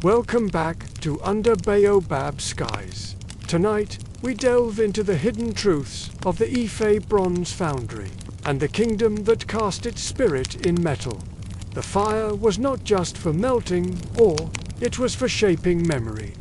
Welcome back to Under Baobab Skies. Tonight, we delve into the hidden truths of the Ife Bronze Foundry and the kingdom that cast its spirit in metal. The fire was not just for melting ore, it was for shaping memory.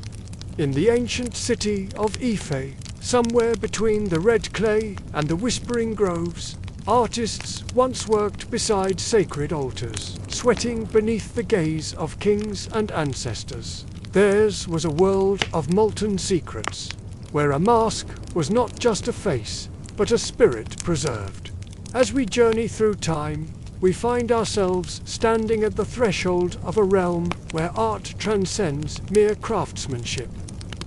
In the ancient city of Ife, somewhere between the red clay and the whispering groves, artists once worked beside sacred altars, sweating beneath the gaze of kings and ancestors. Theirs was a world of molten secrets, where a mask was not just a face, but a spirit preserved. As we journey through time, we find ourselves standing at the threshold of a realm where art transcends mere craftsmanship.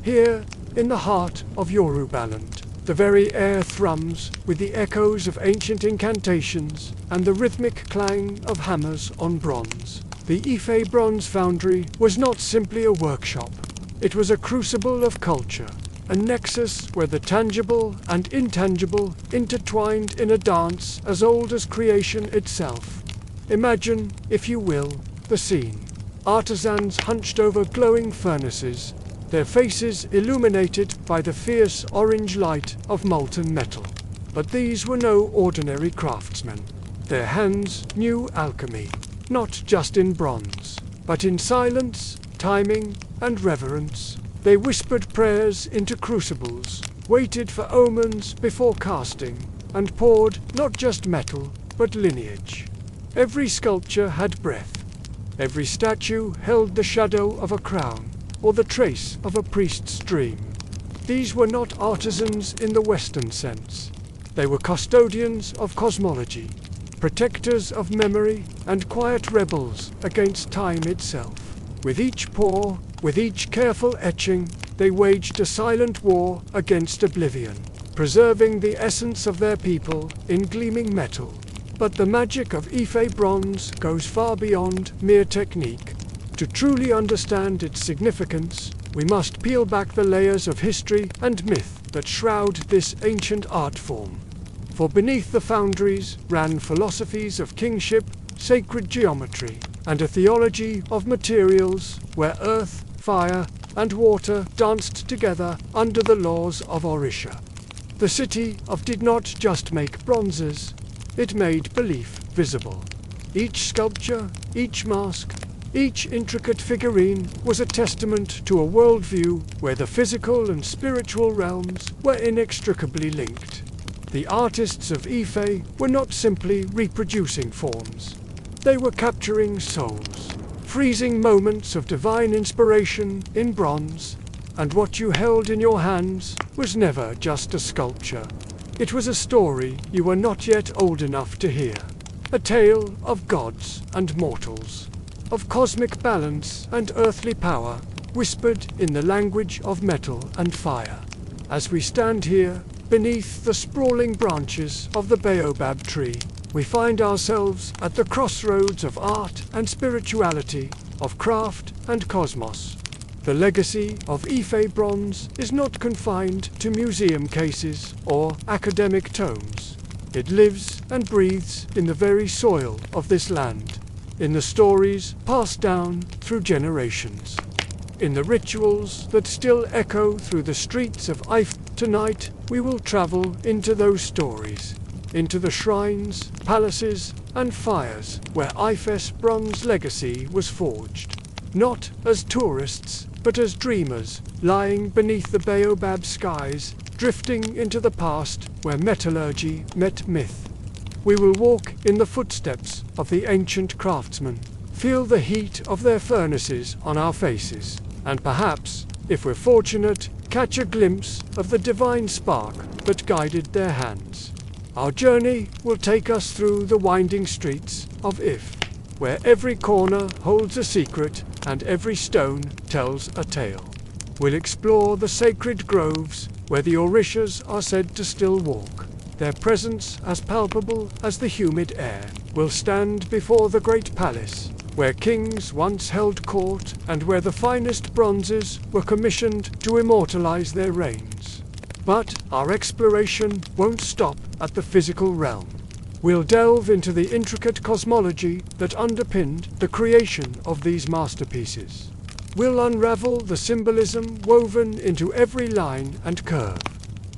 Here, in the heart of Yorubaland, the very air thrums with the echoes of ancient incantations and the rhythmic clang of hammers on bronze. The Ife Bronze Foundry was not simply a workshop. It was a crucible of culture, a nexus where the tangible and intangible intertwined in a dance as old as creation itself. Imagine, if you will, the scene. Artisans hunched over glowing furnaces, their faces illuminated by the fierce orange light of molten metal. But these were no ordinary craftsmen. Their hands knew alchemy, not just in bronze, but in silence, timing, and reverence. They whispered prayers into crucibles, waited for omens before casting, and poured not just metal, but lineage. Every sculpture had breath. Every statue held the shadow of a crown, or the trace of a priest's dream. These were not artisans in the Western sense. They were custodians of cosmology, protectors of memory, and quiet rebels against time itself. With each pour, with each careful etching, they waged a silent war against oblivion, preserving the essence of their people in gleaming metal. But the magic of Ife bronze goes far beyond mere technique. To truly understand its significance, we must peel back the layers of history and myth that shroud this ancient art form. For beneath the foundries ran philosophies of kingship, sacred geometry, and a theology of materials where earth, fire, and water danced together under the laws of Orisha. The city did not just make bronzes, it made belief visible. Each sculpture, each mask, each intricate figurine was a testament to a worldview where the physical and spiritual realms were inextricably linked. The artists of Ife were not simply reproducing forms. They were capturing souls, freezing moments of divine inspiration in bronze, and what you held in your hands was never just a sculpture. It was a story you were not yet old enough to hear, a tale of gods and mortals, of cosmic balance and earthly power, whispered in the language of metal and fire. As we stand here, beneath the sprawling branches of the baobab tree, we find ourselves at the crossroads of art and spirituality, of craft and cosmos. The legacy of Ife bronze is not confined to museum cases or academic tomes. It lives and breathes in the very soil of this land, in the stories passed down through generations, in the rituals that still echo through the streets of Ife. Tonight, we will travel into those stories, into the shrines, palaces, and fires where Ife's bronze legacy was forged, not as tourists, but as dreamers, lying beneath the baobab skies, drifting into the past where metallurgy met myth. We will walk in the footsteps of the ancient craftsmen, feel the heat of their furnaces on our faces, and perhaps, if we're fortunate, catch a glimpse of the divine spark that guided their hands. Our journey will take us through the winding streets of Ife, where every corner holds a secret and every stone tells a tale. We'll explore the sacred groves where the Orishas are said to still walk, their presence as palpable as the humid air. We'll stand before the great palace, where kings once held court and where the finest bronzes were commissioned to immortalize their reigns. But our exploration won't stop at the physical realm. We'll delve into the intricate cosmology that underpinned the creation of these masterpieces. we'll unravel the symbolism woven into every line and curve,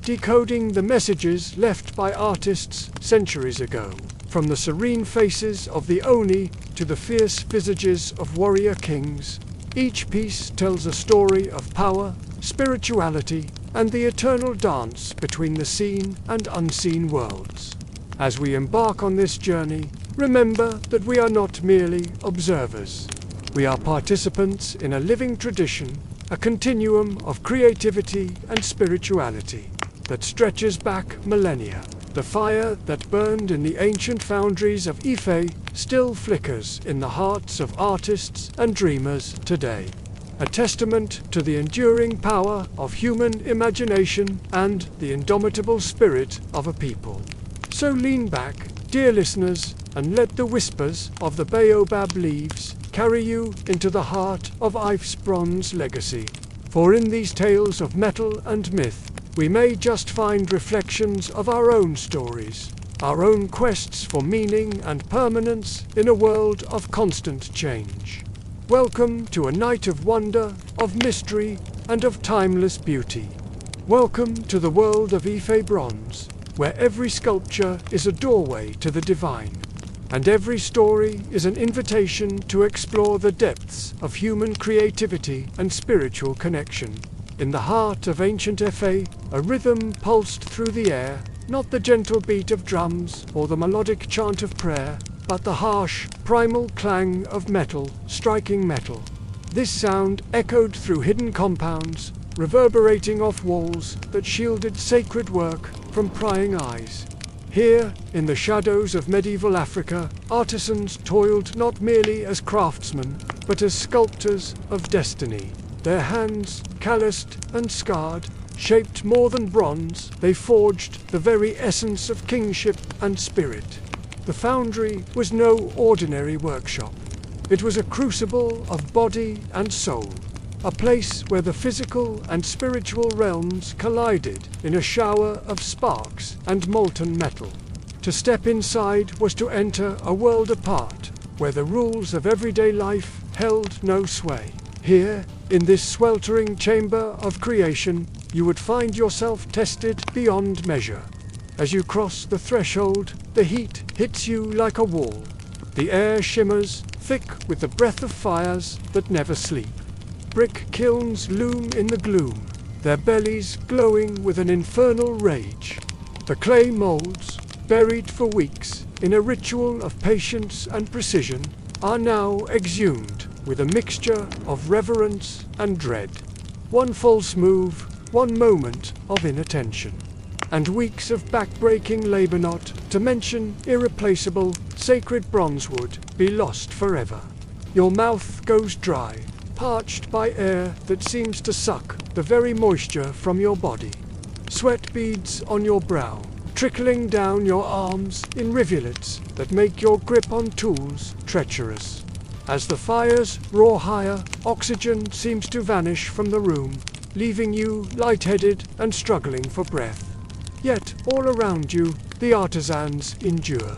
decoding the messages left by artists centuries ago. From the serene faces of the Oni to the fierce visages of warrior kings, each piece tells a story of power, spirituality, and the eternal dance between the seen and unseen worlds. As we embark on this journey, remember that we are not merely observers. We are participants in a living tradition, a continuum of creativity and spirituality that stretches back millennia. The fire that burned in the ancient foundries of Ife still flickers in the hearts of artists and dreamers today, a testament to the enduring power of human imagination and the indomitable spirit of a people. So lean back, dear listeners, and let the whispers of the baobab leaves carry you into the heart of Ife's bronze legacy. For in these tales of metal and myth, we may just find reflections of our own stories, our own quests for meaning and permanence in a world of constant change. Welcome to a night of wonder, of mystery, and of timeless beauty. Welcome to the world of Ife bronze, where every sculpture is a doorway to the divine, and every story is an invitation to explore the depths of human creativity and spiritual connection. In the heart of ancient Ife, a rhythm pulsed through the air, not the gentle beat of drums or the melodic chant of prayer, but the harsh, primal clang of metal striking metal. This sound echoed through hidden compounds, reverberating off walls that shielded sacred work from prying eyes. Here, in the shadows of medieval Africa, artisans toiled not merely as craftsmen, but as sculptors of destiny. Their hands, calloused and scarred, shaped more than bronze, they forged the very essence of kingship and spirit. The Foundry was no ordinary workshop. It was a crucible of body and soul, a place where the physical and spiritual realms collided in a shower of sparks and molten metal. To step inside was to enter a world apart, where the rules of everyday life held no sway. Here, in this sweltering chamber of creation, you would find yourself tested beyond measure. As you cross the threshold, the heat hits you like a wall. The air shimmers, thick with the breath of fires that never sleep. Brick kilns loom in the gloom, their bellies glowing with an infernal rage. The clay molds, buried for weeks in a ritual of patience and precision, are now exhumed with a mixture of reverence and dread. One false move, one moment of inattention, and weeks of back-breaking labor not to mention irreplaceable, sacred bronze would be lost forever. Your mouth goes dry, parched by air that seems to suck the very moisture from your body. Sweat beads on your brow, trickling down your arms in rivulets that make your grip on tools treacherous. As the fires roar higher, oxygen seems to vanish from the room, leaving you lightheaded and struggling for breath. Yet, all around you, the artisans endure.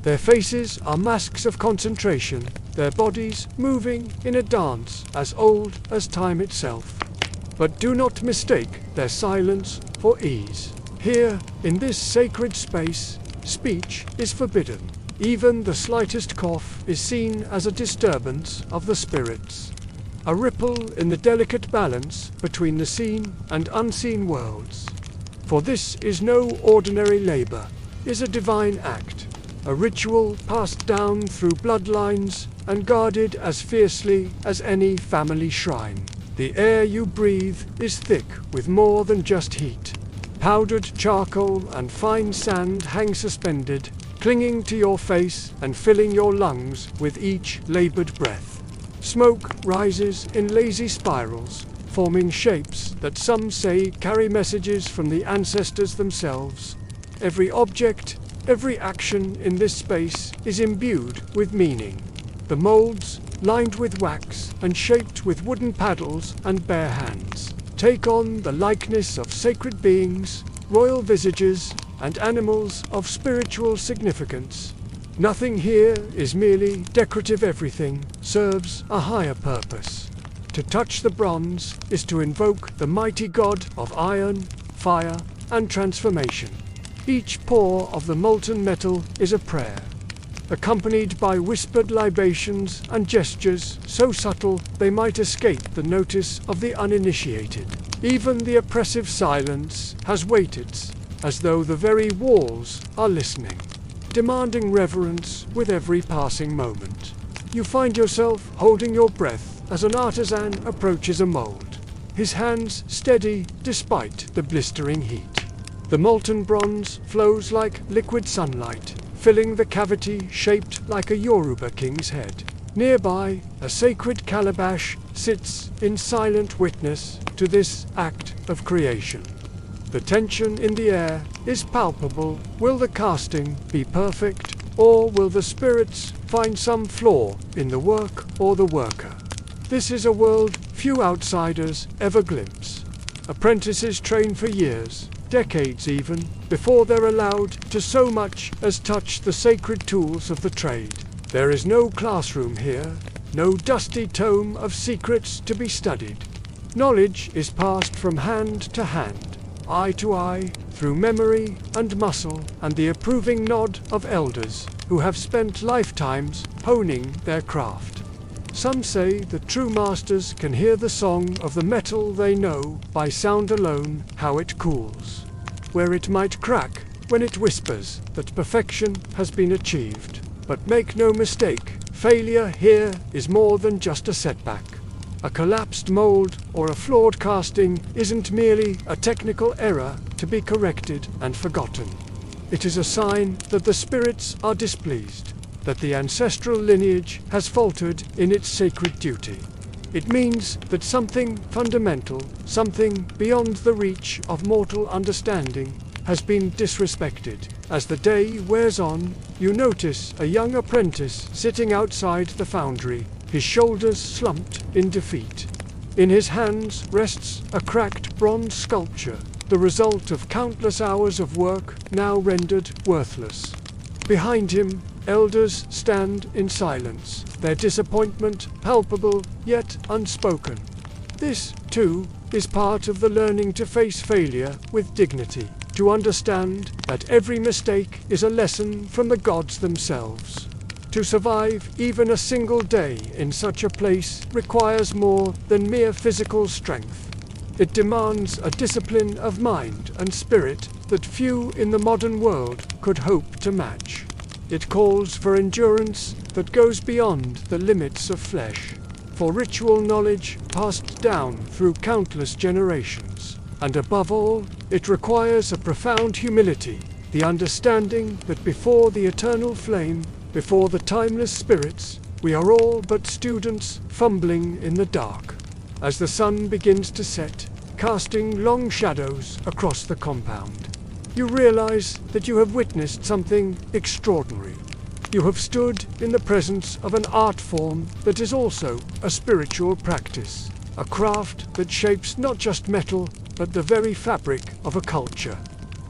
Their faces are masks of concentration, their bodies moving in a dance as old as time itself. But do not mistake their silence for ease. Here, in this sacred space, speech is forbidden. Even the slightest cough is seen as a disturbance of the spirits, a ripple in the delicate balance between the seen and unseen worlds. For this is no ordinary labor, is a divine act, a ritual passed down through bloodlines and guarded as fiercely as any family shrine. The air you breathe is thick with more than just heat. Powdered charcoal and fine sand hang suspended, clinging to your face and filling your lungs with each labored breath. Smoke rises in lazy spirals, forming shapes that some say carry messages from the ancestors themselves. Every object, every action in this space is imbued with meaning. The molds, lined with wax and shaped with wooden paddles and bare hands, take on the likeness of sacred beings, royal visages, and animals of spiritual significance. Nothing here is merely decorative, everything serves a higher purpose. To touch the bronze is to invoke the mighty god of iron, fire, and transformation. Each pore of the molten metal is a prayer, accompanied by whispered libations and gestures so subtle they might escape the notice of the uninitiated. Even the oppressive silence has weights, as though the very walls are listening, demanding reverence with every passing moment. You find yourself holding your breath as an artisan approaches a mold, his hands steady despite the blistering heat. The molten bronze flows like liquid sunlight, filling the cavity shaped like a Yoruba king's head. Nearby, a sacred calabash sits in silent witness to this act of creation. The tension in the air is palpable. Will the casting be perfect, or will the spirits find some flaw in the work or the worker? This is a world few outsiders ever glimpse. Apprentices train for years, decades even, before they're allowed to so much as touch the sacred tools of the trade. There is no classroom here, no dusty tome of secrets to be studied. Knowledge is passed from hand to hand, eye to eye, through memory and muscle, and the approving nod of elders who have spent lifetimes honing their craft. Some say that true masters can hear the song of the metal they know by sound alone, how it cools, where it might crack when it whispers that perfection has been achieved. But make no mistake, failure here is more than just a setback. A collapsed mold or a flawed casting isn't merely a technical error to be corrected and forgotten. It is a sign that the spirits are displeased, that the ancestral lineage has faltered in its sacred duty. It means that something fundamental, something beyond the reach of mortal understanding, has been disrespected. As the day wears on, you notice a young apprentice sitting outside the foundry, his shoulders slumped in defeat. In his hands rests a cracked bronze sculpture, the result of countless hours of work now rendered worthless. Behind him, elders stand in silence, their disappointment palpable yet unspoken. This, too, is part of the learning to face failure with dignity, to understand that every mistake is a lesson from the gods themselves. To survive even a single day in such a place requires more than mere physical strength. It demands a discipline of mind and spirit that few in the modern world could hope to match. It calls for endurance that goes beyond the limits of flesh, for ritual knowledge passed down through countless generations. And above all, it requires a profound humility, the understanding that before the eternal flame, before the timeless spirits, we are all but students fumbling in the dark. As the sun begins to set, casting long shadows across the compound, you realize that you have witnessed something extraordinary. You have stood in the presence of an art form that is also a spiritual practice, a craft that shapes not just metal, but the very fabric of a culture.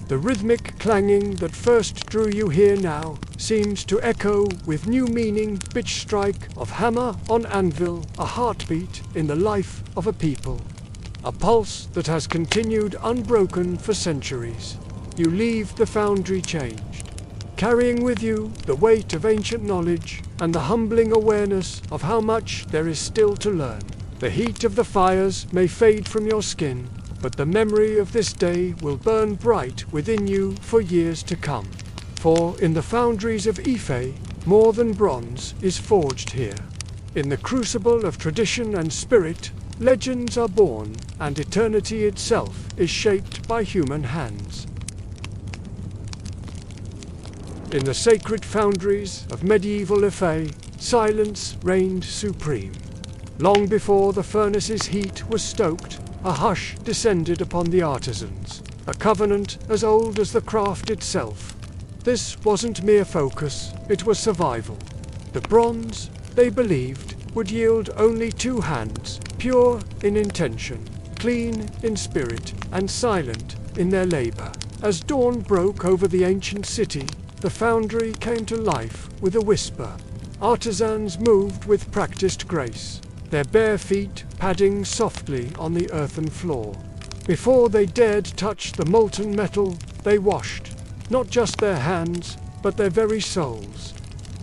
The rhythmic clanging that first drew you here now seems to echo with new meaning, pitch strike of hammer on anvil, a heartbeat in the life of a people, a pulse that has continued unbroken for centuries. You leave the foundry changed, carrying with you the weight of ancient knowledge and the humbling awareness of how much there is still to learn. The heat of the fires may fade from your skin, but the memory of this day will burn bright within you for years to come. For in the foundries of Ife, more than bronze is forged here. In the crucible of tradition and spirit, legends are born, and eternity itself is shaped by human hands. In the sacred foundries of medieval Ife, silence reigned supreme. Long before the furnace's heat was stoked, a hush descended upon the artisans, a covenant as old as the craft itself. This wasn't mere focus, it was survival. The bronze, they believed, would yield only two hands, pure in intention, clean in spirit, and silent in their labor. As dawn broke over the ancient city, the foundry came to life with a whisper. Artisans moved with practiced grace, their bare feet padding softly on the earthen floor. Before they dared touch the molten metal, they washed, not just their hands, but their very souls.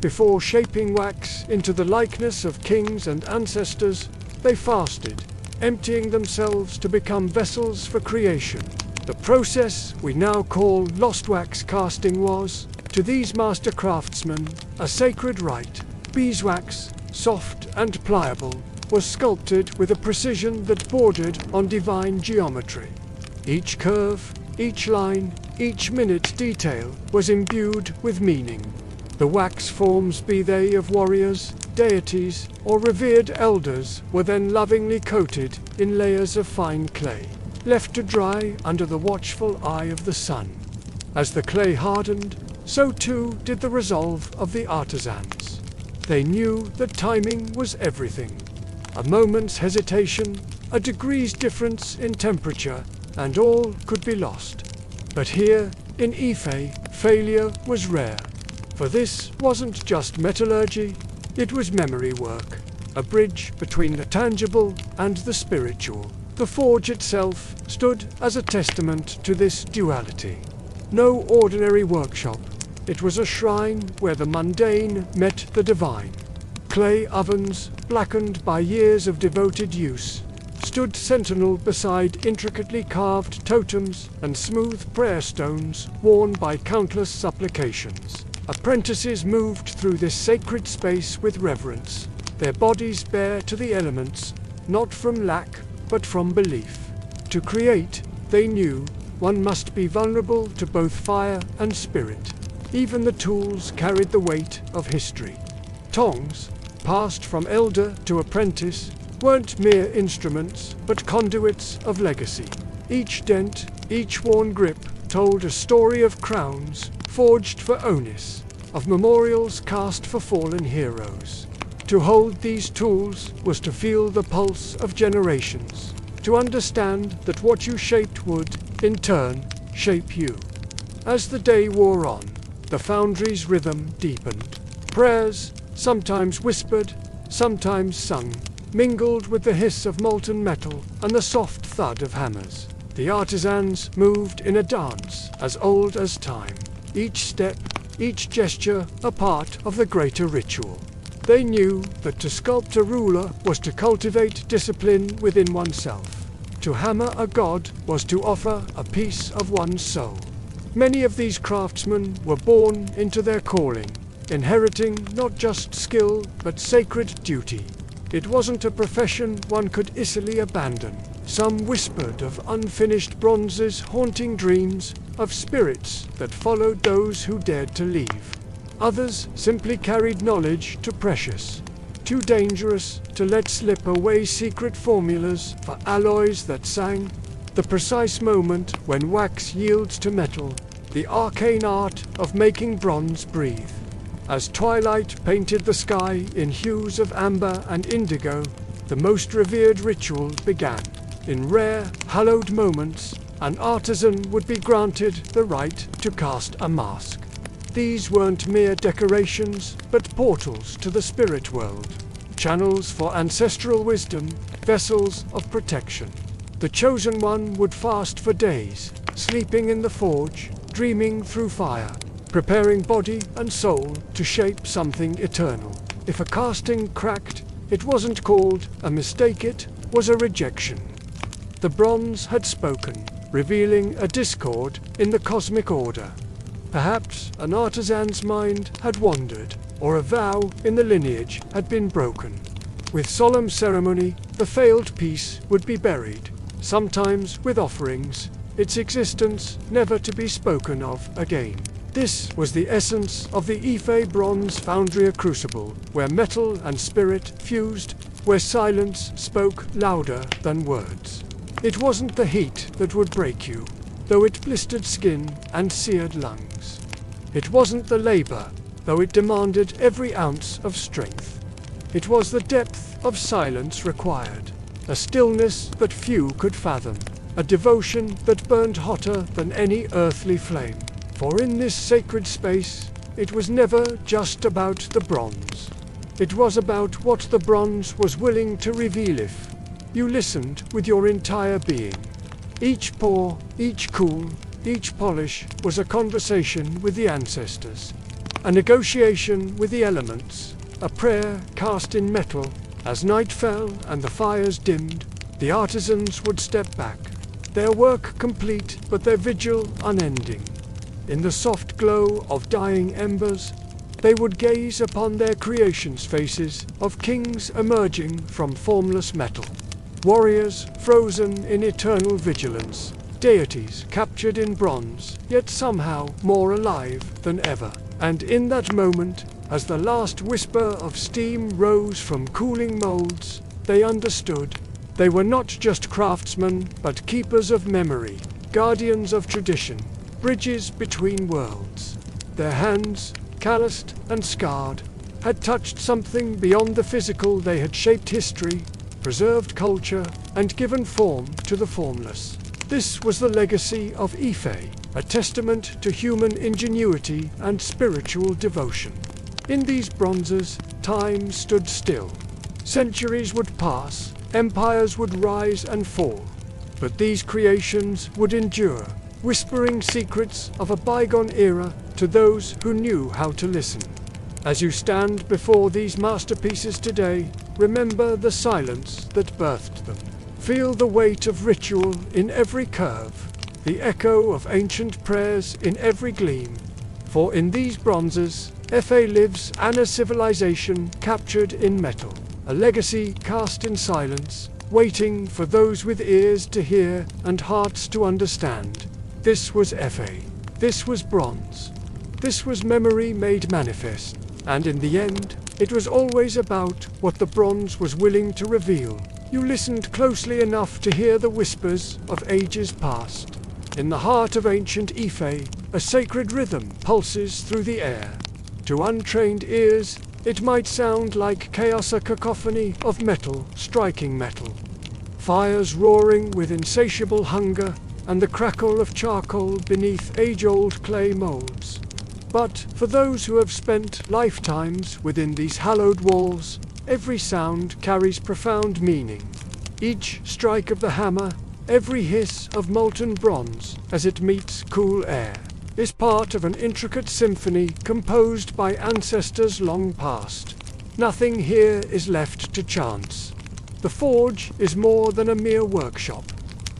Before shaping wax into the likeness of kings and ancestors, they fasted, emptying themselves to become vessels for creation. The process we now call lost wax casting was, to these master craftsmen, a sacred rite. Beeswax, soft and pliable, was sculpted with a precision that bordered on divine geometry. Each curve, each line, each minute detail was imbued with meaning. The wax forms, be they of warriors, deities, or revered elders, were then lovingly coated in layers of fine clay, left to dry under the watchful eye of the sun. As the clay hardened, so too did the resolve of the artisans. They knew that timing was everything. A moment's hesitation, a degree's difference in temperature, and all could be lost. But here, in Ife, failure was rare. For this wasn't just metallurgy, it was memory work, a bridge between the tangible and the spiritual. The forge itself stood as a testament to this duality. No ordinary workshop, it was a shrine where the mundane met the divine. Clay ovens, blackened by years of devoted use, stood sentinel beside intricately carved totems and smooth prayer stones worn by countless supplications. Apprentices moved through this sacred space with reverence, their bodies bare to the elements, not from lack, but from belief. To create, they knew, one must be vulnerable to both fire and spirit. Even the tools carried the weight of history. Tongs, passed from elder to apprentice, weren't mere instruments, but conduits of legacy. Each dent, each worn grip, told a story of crowns forged for Onis, of memorials cast for fallen heroes. To hold these tools was to feel the pulse of generations, to understand that what you shaped would, in turn, shape you. As the day wore on, the foundry's rhythm deepened. Prayers, sometimes whispered, sometimes sung, mingled with the hiss of molten metal and the soft thud of hammers. The artisans moved in a dance as old as time, each step, each gesture a part of the greater ritual. They knew that to sculpt a ruler was to cultivate discipline within oneself. To hammer a god was to offer a piece of one's soul. Many of these craftsmen were born into their calling, inheriting not just skill but sacred duty. It wasn't a profession one could easily abandon. Some whispered of unfinished bronzes haunting dreams, of spirits that followed those who dared to leave. Others simply carried knowledge too precious, too dangerous to let slip away secret formulas for alloys that sang. The precise moment when wax yields to metal, the arcane art of making bronze breathe. As twilight painted the sky in hues of amber and indigo, the most revered ritual began. In rare, hallowed moments, an artisan would be granted the right to cast a mask. These weren't mere decorations, but portals to the spirit world, channels for ancestral wisdom, vessels of protection. The chosen one would fast for days, sleeping in the forge, dreaming through fire, preparing body and soul to shape something eternal. If a casting cracked, it wasn't called a mistake, it was a rejection. The bronze had spoken, revealing a discord in the cosmic order. Perhaps an artisan's mind had wandered, or a vow in the lineage had been broken. With solemn ceremony, the failed piece would be buried, sometimes with offerings, its existence never to be spoken of again. This was the essence of the Ife Bronze Foundry, a crucible where metal and spirit fused, where silence spoke louder than words. It wasn't the heat that would break you, though it blistered skin and seared lungs. It wasn't the labor, though it demanded every ounce of strength. It was the depth of silence required, a stillness that few could fathom, a devotion that burned hotter than any earthly flame. For in this sacred space, it was never just about the bronze. It was about what the bronze was willing to reveal if you listened with your entire being. Each pour, each cool, each polish was a conversation with the ancestors, a negotiation with the elements, a prayer cast in metal. As night fell and the fires dimmed, the artisans would step back, their work complete but their vigil unending. In the soft glow of dying embers, they would gaze upon their creations' faces of kings emerging from formless metal, warriors frozen in eternal vigilance, deities captured in bronze, yet somehow more alive than ever. And in that moment, as the last whisper of steam rose from cooling molds, they understood. They were not just craftsmen, but keepers of memory, guardians of tradition, bridges between worlds. Their hands, calloused and scarred, had touched something beyond the physical. They had shaped history, preserved culture, and given form to the formless. This was the legacy of Ife, a testament to human ingenuity and spiritual devotion. In these bronzes, time stood still. Centuries would pass, empires would rise and fall, but these creations would endure, whispering secrets of a bygone era to those who knew how to listen. As you stand before these masterpieces today, remember the silence that birthed them. Feel the weight of ritual in every curve, the echo of ancient prayers in every gleam. For in these bronzes, Ife lives, and a civilization captured in metal, a legacy cast in silence, waiting for those with ears to hear and hearts to understand. This was Ife. This was bronze. This was memory made manifest. And in the end, it was always about what the bronze was willing to reveal. You listened closely enough to hear the whispers of ages past. In the heart of ancient Ife, a sacred rhythm pulses through the air. To untrained ears, it might sound like chaos, a cacophony of metal striking metal, fires roaring with insatiable hunger, and the crackle of charcoal beneath age-old clay molds. But for those who have spent lifetimes within these hallowed walls, every sound carries profound meaning. Each strike of the hammer, every hiss of molten bronze as it meets cool air, is part of an intricate symphony composed by ancestors long past. Nothing here is left to chance. The forge is more than a mere workshop.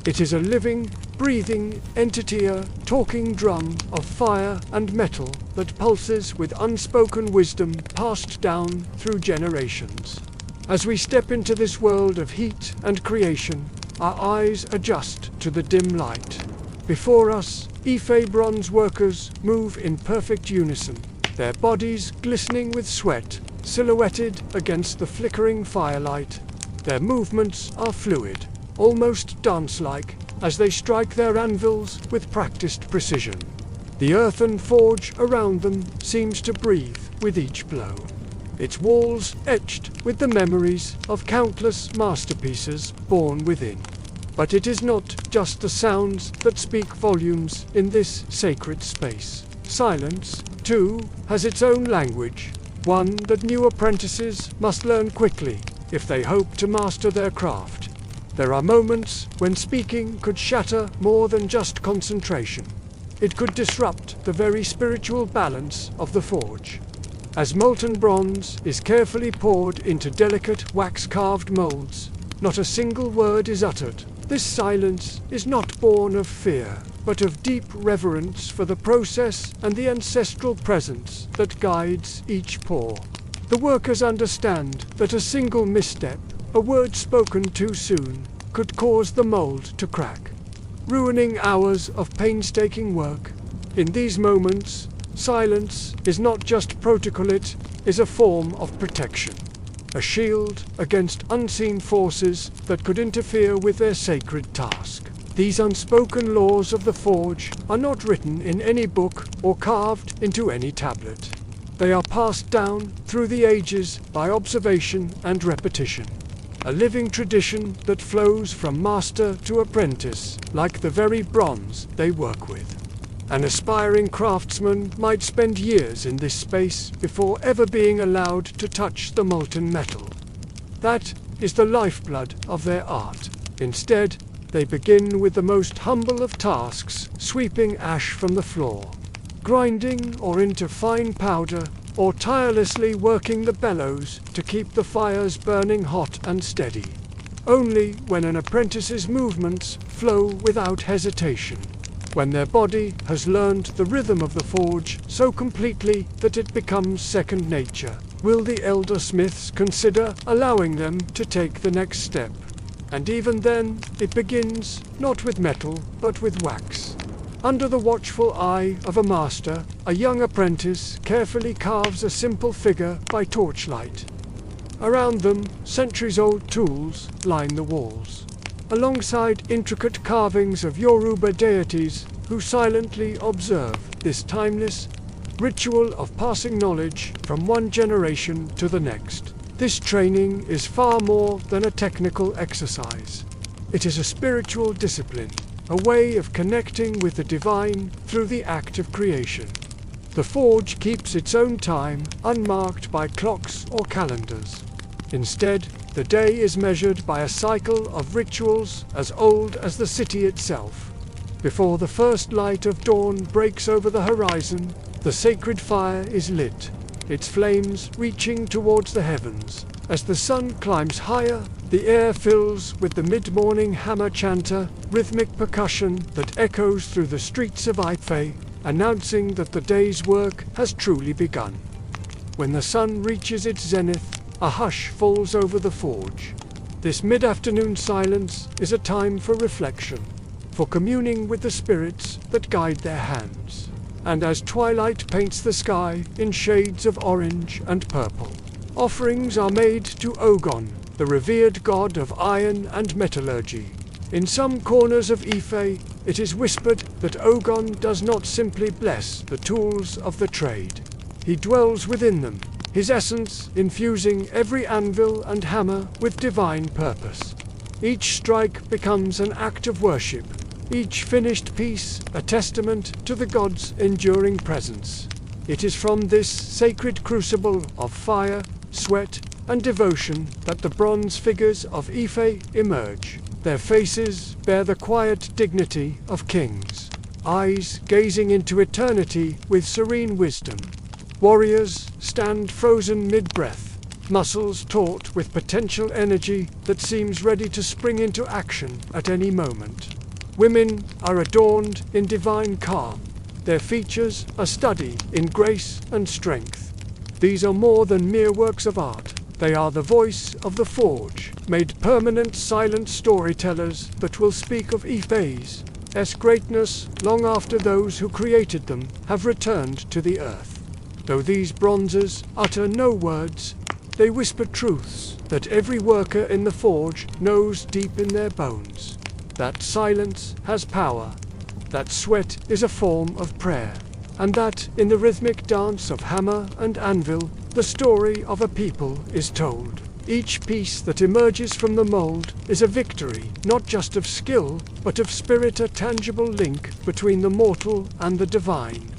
It is a living, breathing entity, a talking drum of fire and metal that pulses with unspoken wisdom passed down through generations. As we step into this world of heat and creation, our eyes adjust to the dim light. Before us, Ife bronze workers move in perfect unison, their bodies glistening with sweat, silhouetted against the flickering firelight. Their movements are fluid, almost dance-like, as they strike their anvils with practiced precision. The earthen forge around them seems to breathe with each blow, its walls etched with the memories of countless masterpieces born within. But it is not just the sounds that speak volumes in this sacred space. Silence, too, has its own language, one that new apprentices must learn quickly if they hope to master their craft. There are moments when speaking could shatter more than just concentration. It could disrupt the very spiritual balance of the forge. As molten bronze is carefully poured into delicate wax-carved molds, not a single word is uttered. This silence is not born of fear, but of deep reverence for the process and the ancestral presence that guides each pour. The workers understand that a single misstep, a word spoken too soon, could cause the mold to crack, ruining hours of painstaking work. In these moments, silence is not just protocol, it is a form of protection. A shield against unseen forces that could interfere with their sacred task. These unspoken laws of the forge are not written in any book or carved into any tablet. They are passed down through the ages by observation and repetition. A living tradition that flows from master to apprentice, like the very bronze they work with. An aspiring craftsman might spend years in this space before ever being allowed to touch the molten metal. That is the lifeblood of their art. Instead, they begin with the most humble of tasks, sweeping ash from the floor, grinding ore into fine powder, or tirelessly working the bellows to keep the fires burning hot and steady. Only when an apprentice's movements flow without hesitation, when their body has learned the rhythm of the forge so completely that it becomes second nature, will the elder smiths consider allowing them to take the next step. And even then, it begins not with metal, but with wax. Under the watchful eye of a master, a young apprentice carefully carves a simple figure by torchlight. Around them, centuries-old tools line the walls, alongside intricate carvings of Yoruba deities who silently observe this timeless ritual of passing knowledge from one generation to the next. This training is far more than a technical exercise. It is a spiritual discipline, a way of connecting with the divine through the act of creation. The forge keeps its own time, unmarked by clocks or calendars. Instead, the day is measured by a cycle of rituals as old as the city itself. Before the first light of dawn breaks over the horizon, the sacred fire is lit, its flames reaching towards the heavens. As the sun climbs higher, the air fills with the mid-morning hammer chanter, rhythmic percussion that echoes through the streets of Ife, announcing that the day's work has truly begun. When the sun reaches its zenith, a hush falls over the forge. This mid-afternoon silence is a time for reflection, for communing with the spirits that guide their hands. And as twilight paints the sky in shades of orange and purple, offerings are made to Ogon, the revered god of iron and metallurgy. In some corners of Ife, it is whispered that Ogon does not simply bless the tools of the trade. He dwells within them, his essence infusing every anvil and hammer with divine purpose. Each strike becomes an act of worship, each finished piece a testament to the god's enduring presence. It is from this sacred crucible of fire, sweat, and devotion that the bronze figures of Ife emerge. Their faces bear the quiet dignity of kings, eyes gazing into eternity with serene wisdom. Warriors stand frozen mid-breath, muscles taut with potential energy that seems ready to spring into action at any moment. Women are adorned in divine calm, their features a study in grace and strength. These are more than mere works of art. They are the voice of the forge, made permanent silent storytellers that will speak of Ife's greatness long after those who created them have returned to the earth. Though these bronzes utter no words, they whisper truths that every worker in the forge knows deep in their bones. That silence has power, that sweat is a form of prayer, and that in the rhythmic dance of hammer and anvil, the story of a people is told. Each piece that emerges from the mold is a victory, not just of skill, but of spirit, a tangible link between the mortal and the divine.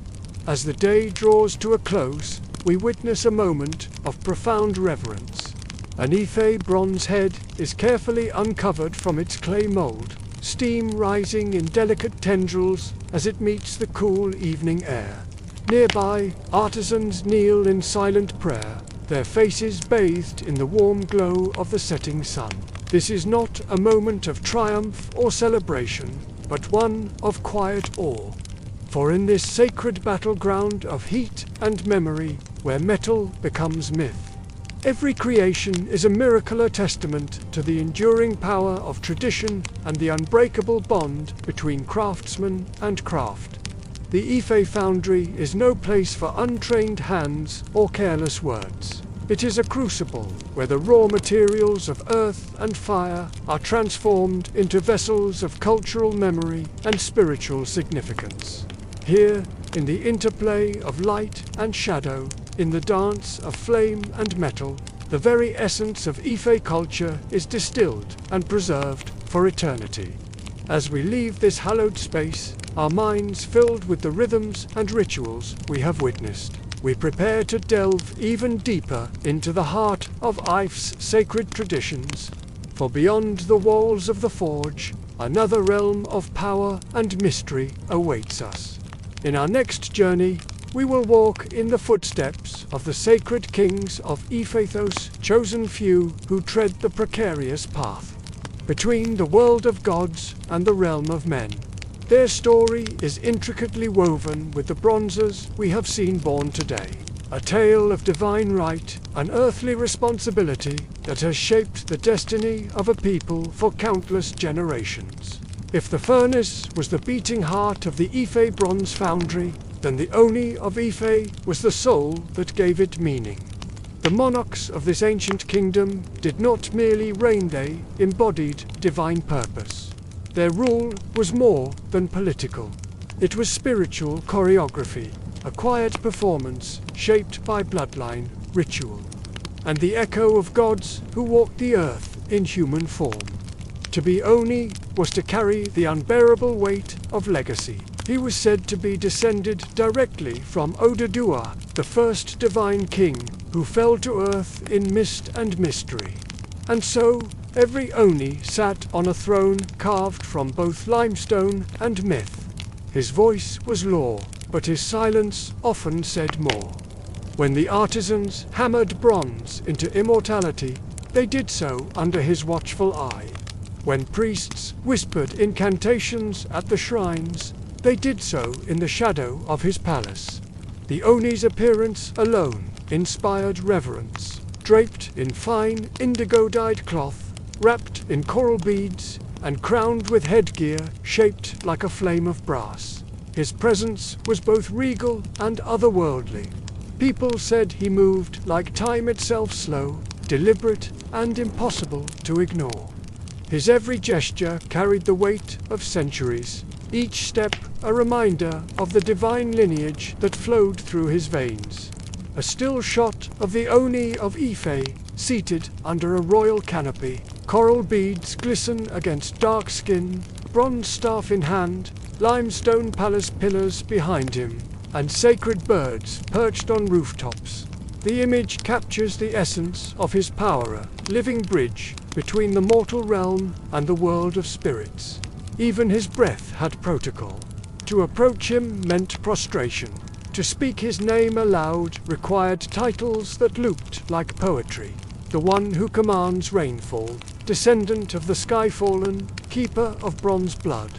As the day draws to a close, we witness a moment of profound reverence. An Ife bronze head is carefully uncovered from its clay mold, steam rising in delicate tendrils as it meets the cool evening air. Nearby, artisans kneel in silent prayer, their faces bathed in the warm glow of the setting sun. This is not a moment of triumph or celebration, but one of quiet awe. For in this sacred battleground of heat and memory, where metal becomes myth, every creation is a miracle, a testament to the enduring power of tradition and the unbreakable bond between craftsman and craft. The Ife Foundry is no place for untrained hands or careless words. It is a crucible where the raw materials of earth and fire are transformed into vessels of cultural memory and spiritual significance. Here, in the interplay of light and shadow, in the dance of flame and metal, the very essence of Ife culture is distilled and preserved for eternity. As we leave this hallowed space, our minds filled with the rhythms and rituals we have witnessed. We prepare to delve even deeper into the heart of Ife's sacred traditions, for beyond the walls of the forge, another realm of power and mystery awaits us. In our next journey, we will walk in the footsteps of the sacred kings of Ephathos, chosen few who tread the precarious path between the world of gods and the realm of men. Their story is intricately woven with the bronzes we have seen born today. A tale of divine right, an earthly responsibility that has shaped the destiny of a people for countless generations. If the furnace was the beating heart of the Ife Bronze Foundry, then the Oni of Ife was the soul that gave it meaning. The monarchs of this ancient kingdom did not merely reign, they embodied divine purpose. Their rule was more than political. It was spiritual choreography, a quiet performance shaped by bloodline, ritual, and the echo of gods who walked the earth in human form. To be Oni was to carry the unbearable weight of legacy. He was said to be descended directly from Odadua, the first divine king who fell to earth in mist and mystery. And so, every Oni sat on a throne carved from both limestone and myth. His voice was law, but his silence often said more. When the artisans hammered bronze into immortality, they did so under his watchful eye. When priests whispered incantations at the shrines, they did so in the shadow of his palace. The Oni's appearance alone inspired reverence. Draped in fine indigo-dyed cloth, wrapped in coral beads, and crowned with headgear shaped like a flame of brass, his presence was both regal and otherworldly. People said he moved like time itself, slow, deliberate, and impossible to ignore. His every gesture carried the weight of centuries, each step a reminder of the divine lineage that flowed through his veins. A still shot of the Oni of Ife, seated under a royal canopy. Coral beads glisten against dark skin, bronze staff in hand, limestone palace pillars behind him, and sacred birds perched on rooftops. The image captures the essence of his power, a living bridge between the mortal realm and the world of spirits. Even his breath had protocol. To approach him meant prostration. To speak his name aloud required titles that looped like poetry. The one who commands rainfall, descendant of the sky-fallen, keeper of bronze blood.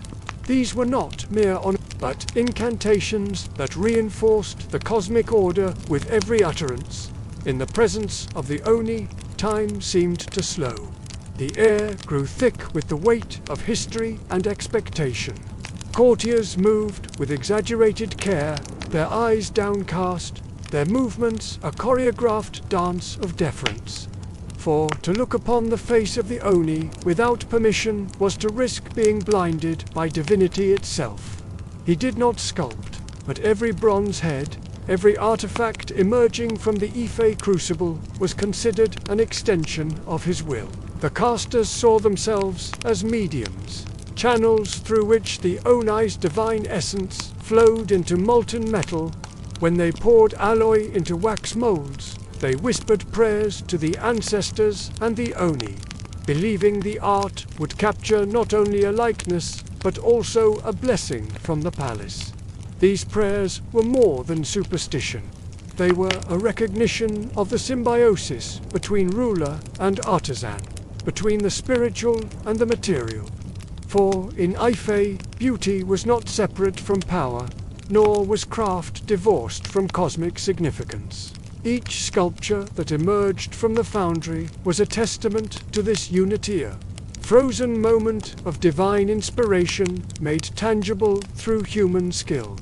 These were not mere honors, but incantations that reinforced the cosmic order with every utterance. In the presence of the Oni, time seemed to slow. The air grew thick with the weight of history and expectation. Courtiers moved with exaggerated care, their eyes downcast, their movements a choreographed dance of deference. For to look upon the face of the Oni without permission was to risk being blinded by divinity itself. He did not sculpt, but every bronze head, every artifact emerging from the Ife crucible was considered an extension of his will. The casters saw themselves as mediums, channels through which the Oni's divine essence flowed into molten metal. When they poured alloy into wax molds, they whispered prayers to the ancestors and the Oni, believing the art would capture not only a likeness, but also a blessing from the palace. These prayers were more than superstition. They were a recognition of the symbiosis between ruler and artisan, between the spiritual and the material. For in Ife, beauty was not separate from power, nor was craft divorced from cosmic significance. Each sculpture that emerged from the foundry was a testament to this unity, a frozen moment of divine inspiration made tangible through human skill.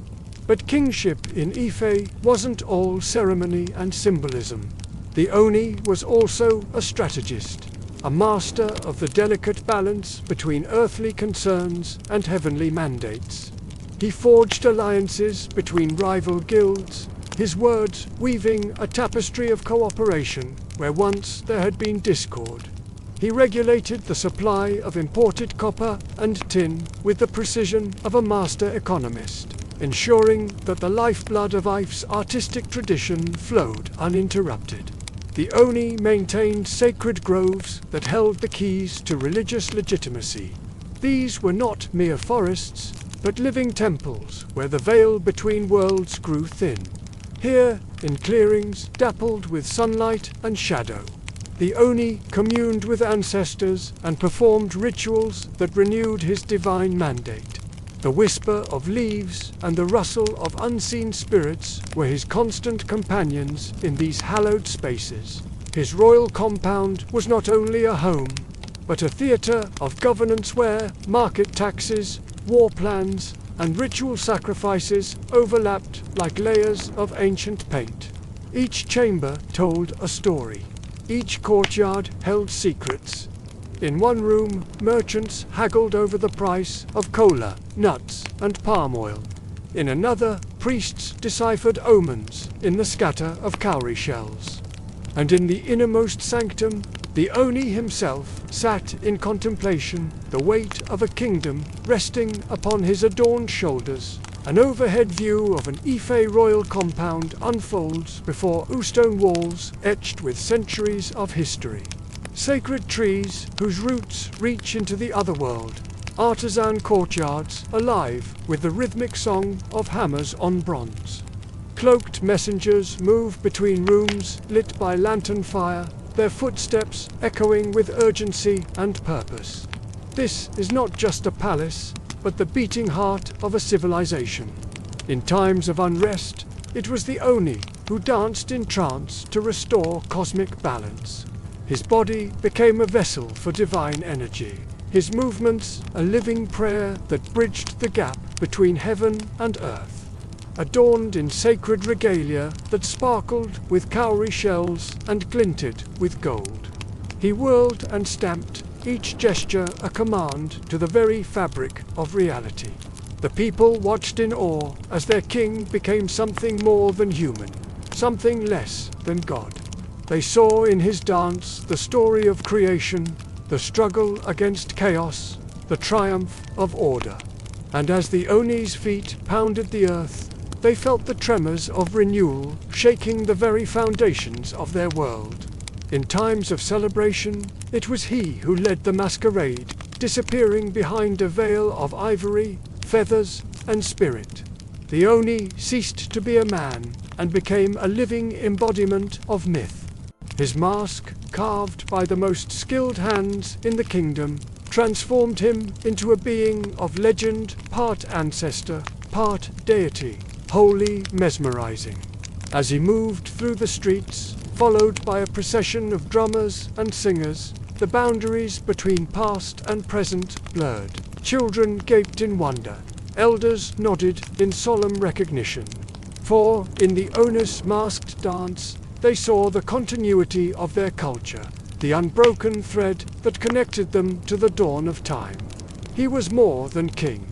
But kingship in Ife wasn't all ceremony and symbolism. The Oni was also a strategist, a master of the delicate balance between earthly concerns and heavenly mandates. He forged alliances between rival guilds, his words weaving a tapestry of cooperation where once there had been discord. He regulated the supply of imported copper and tin with the precision of a master economist, ensuring that the lifeblood of Ife's artistic tradition flowed uninterrupted. The Oni maintained sacred groves that held the keys to religious legitimacy. These were not mere forests, but living temples where the veil between worlds grew thin. Here, in clearings dappled with sunlight and shadow, the Oni communed with ancestors and performed rituals that renewed his divine mandate. The whisper of leaves and the rustle of unseen spirits were his constant companions in these hallowed spaces. His royal compound was not only a home, but a theatre of governance where market taxes, war plans, and ritual sacrifices overlapped like layers of ancient paint. Each chamber told a story. Each courtyard held secrets. In one room, merchants haggled over the price of cola, nuts, and palm oil. In another, priests deciphered omens in the scatter of cowrie shells. And in the innermost sanctum, the Oni himself sat in contemplation, the weight of a kingdom resting upon his adorned shoulders. An overhead view of an Ife royal compound unfolds before stone walls etched with centuries of history. Sacred trees whose roots reach into the otherworld. Artisan courtyards alive with the rhythmic song of hammers on bronze. Cloaked messengers move between rooms lit by lantern fire, their footsteps echoing with urgency and purpose. This is not just a palace, but the beating heart of a civilization. In times of unrest, it was the Oni who danced in trance to restore cosmic balance. His body became a vessel for divine energy, his movements a living prayer that bridged the gap between heaven and earth. Adorned in sacred regalia that sparkled with cowrie shells and glinted with gold. He whirled and stamped, each gesture a command to the very fabric of reality. The people watched in awe as their king became something more than human, something less than God. They saw in his dance the story of creation, the struggle against chaos, the triumph of order. And as the Oni's feet pounded the earth, they felt the tremors of renewal shaking the very foundations of their world. In times of celebration, it was he who led the masquerade, disappearing behind a veil of ivory, feathers, and spirit. The Oni ceased to be a man and became a living embodiment of myth. His mask, carved by the most skilled hands in the kingdom, transformed him into a being of legend, part ancestor, part deity, wholly mesmerizing. As he moved through the streets, followed by a procession of drummers and singers, the boundaries between past and present blurred. Children gaped in wonder, elders nodded in solemn recognition. For, in the Oni's masked dance, they saw the continuity of their culture, the unbroken thread that connected them to the dawn of time. He was more than king.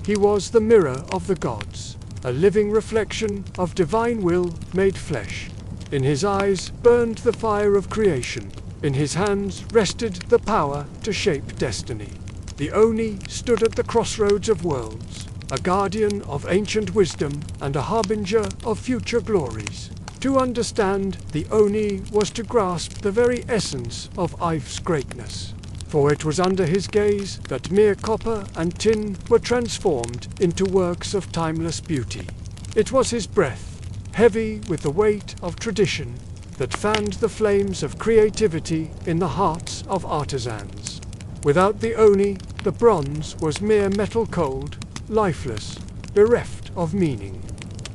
He was the mirror of the gods, a living reflection of divine will made flesh. In his eyes burned the fire of creation. In his hands rested the power to shape destiny. The Oni stood at the crossroads of worlds, a guardian of ancient wisdom and a harbinger of future glories. To understand the Oni was to grasp the very essence of Ife's greatness. For it was under his gaze that mere copper and tin were transformed into works of timeless beauty. It was his breath, heavy with the weight of tradition, that fanned the flames of creativity in the hearts of artisans. Without the Oni, the bronze was mere metal cold, lifeless, bereft of meaning.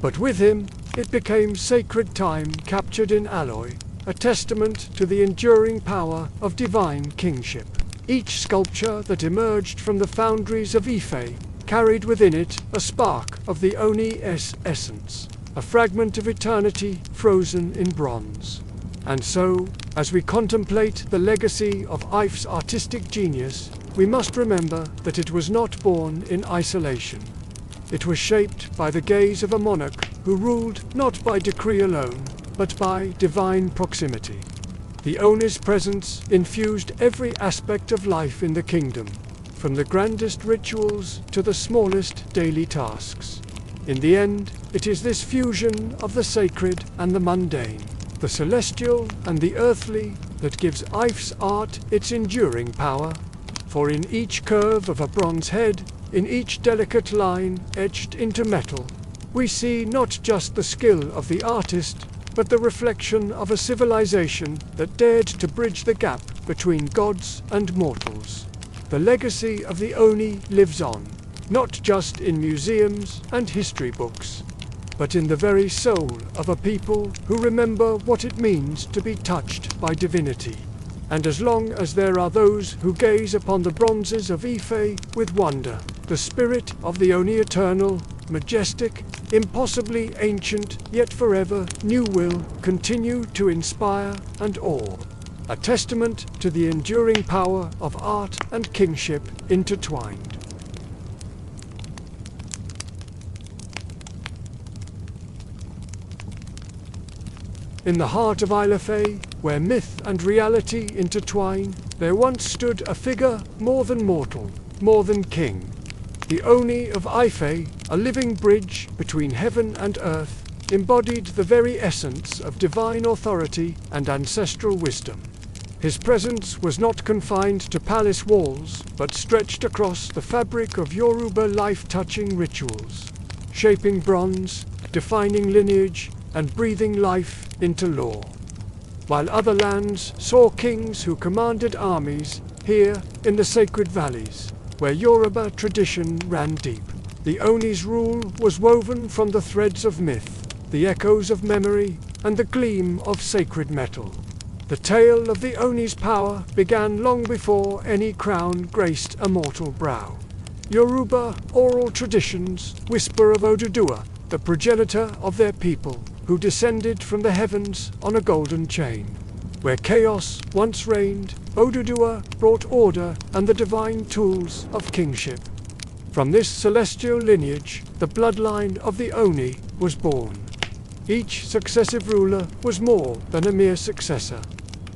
But with him, it became sacred time captured in alloy, a testament to the enduring power of divine kingship. Each sculpture that emerged from the foundries of Ife carried within it a spark of the Oni's essence, a fragment of eternity frozen in bronze. And so, as we contemplate the legacy of Ife's artistic genius, we must remember that it was not born in isolation. It was shaped by the gaze of a monarch who ruled not by decree alone, but by divine proximity. The Oni's presence infused every aspect of life in the kingdom, from the grandest rituals to the smallest daily tasks. In the end, it is this fusion of the sacred and the mundane, the celestial and the earthly, that gives Ife's art its enduring power. For in each curve of a bronze head, in each delicate line etched into metal, we see not just the skill of the artist, but the reflection of a civilization that dared to bridge the gap between gods and mortals. The legacy of the Oni lives on, not just in museums and history books, but in the very soul of a people who remember what it means to be touched by divinity. And as long as there are those who gaze upon the bronzes of Ife with wonder, the spirit of the Oni eternal, majestic, impossibly ancient, yet forever new will continue to inspire and awe. A testament to the enduring power of art and kingship intertwined. In the heart of Ife, where myth and reality intertwine, there once stood a figure more than mortal, more than king. The Oni of Ife, a living bridge between heaven and earth, embodied the very essence of divine authority and ancestral wisdom. His presence was not confined to palace walls, but stretched across the fabric of Yoruba life-touching rituals, shaping bronze, defining lineage, and breathing life into lore. While other lands saw kings who commanded armies, here, in the sacred valleys, where Yoruba tradition ran deep, the Oni's rule was woven from the threads of myth, the echoes of memory, and the gleam of sacred metal. The tale of the Oni's power began long before any crown graced a mortal brow. Yoruba oral traditions whisper of Oduduwa, the progenitor of their people, who descended from the heavens on a golden chain. Where chaos once reigned, Oduduwa brought order and the divine tools of kingship. From this celestial lineage, the bloodline of the Oni was born. Each successive ruler was more than a mere successor.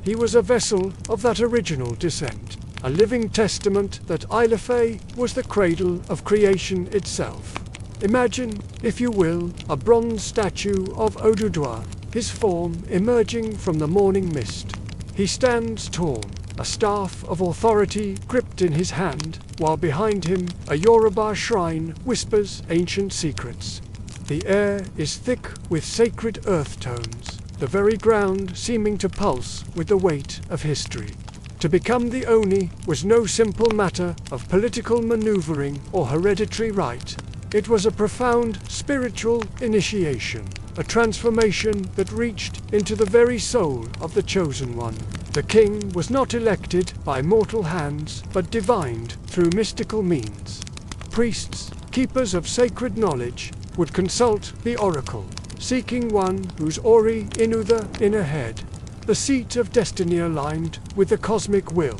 He was a vessel of that original descent, a living testament that Ife was the cradle of creation itself. Imagine, if you will, a bronze statue of Oduduwa, his form emerging from the morning mist. He stands tall, a staff of authority gripped in his hand, while behind him a Yoruba shrine whispers ancient secrets. The air is thick with sacred earth tones, the very ground seeming to pulse with the weight of history. To become the Oni was no simple matter of political maneuvering or hereditary right. It was a profound spiritual initiation, a transformation that reached into the very soul of the Chosen One. The king was not elected by mortal hands, but divined through mystical means. Priests, keepers of sacred knowledge, would consult the oracle, seeking one whose Ori inu the inner head, the seat of destiny aligned with the cosmic will.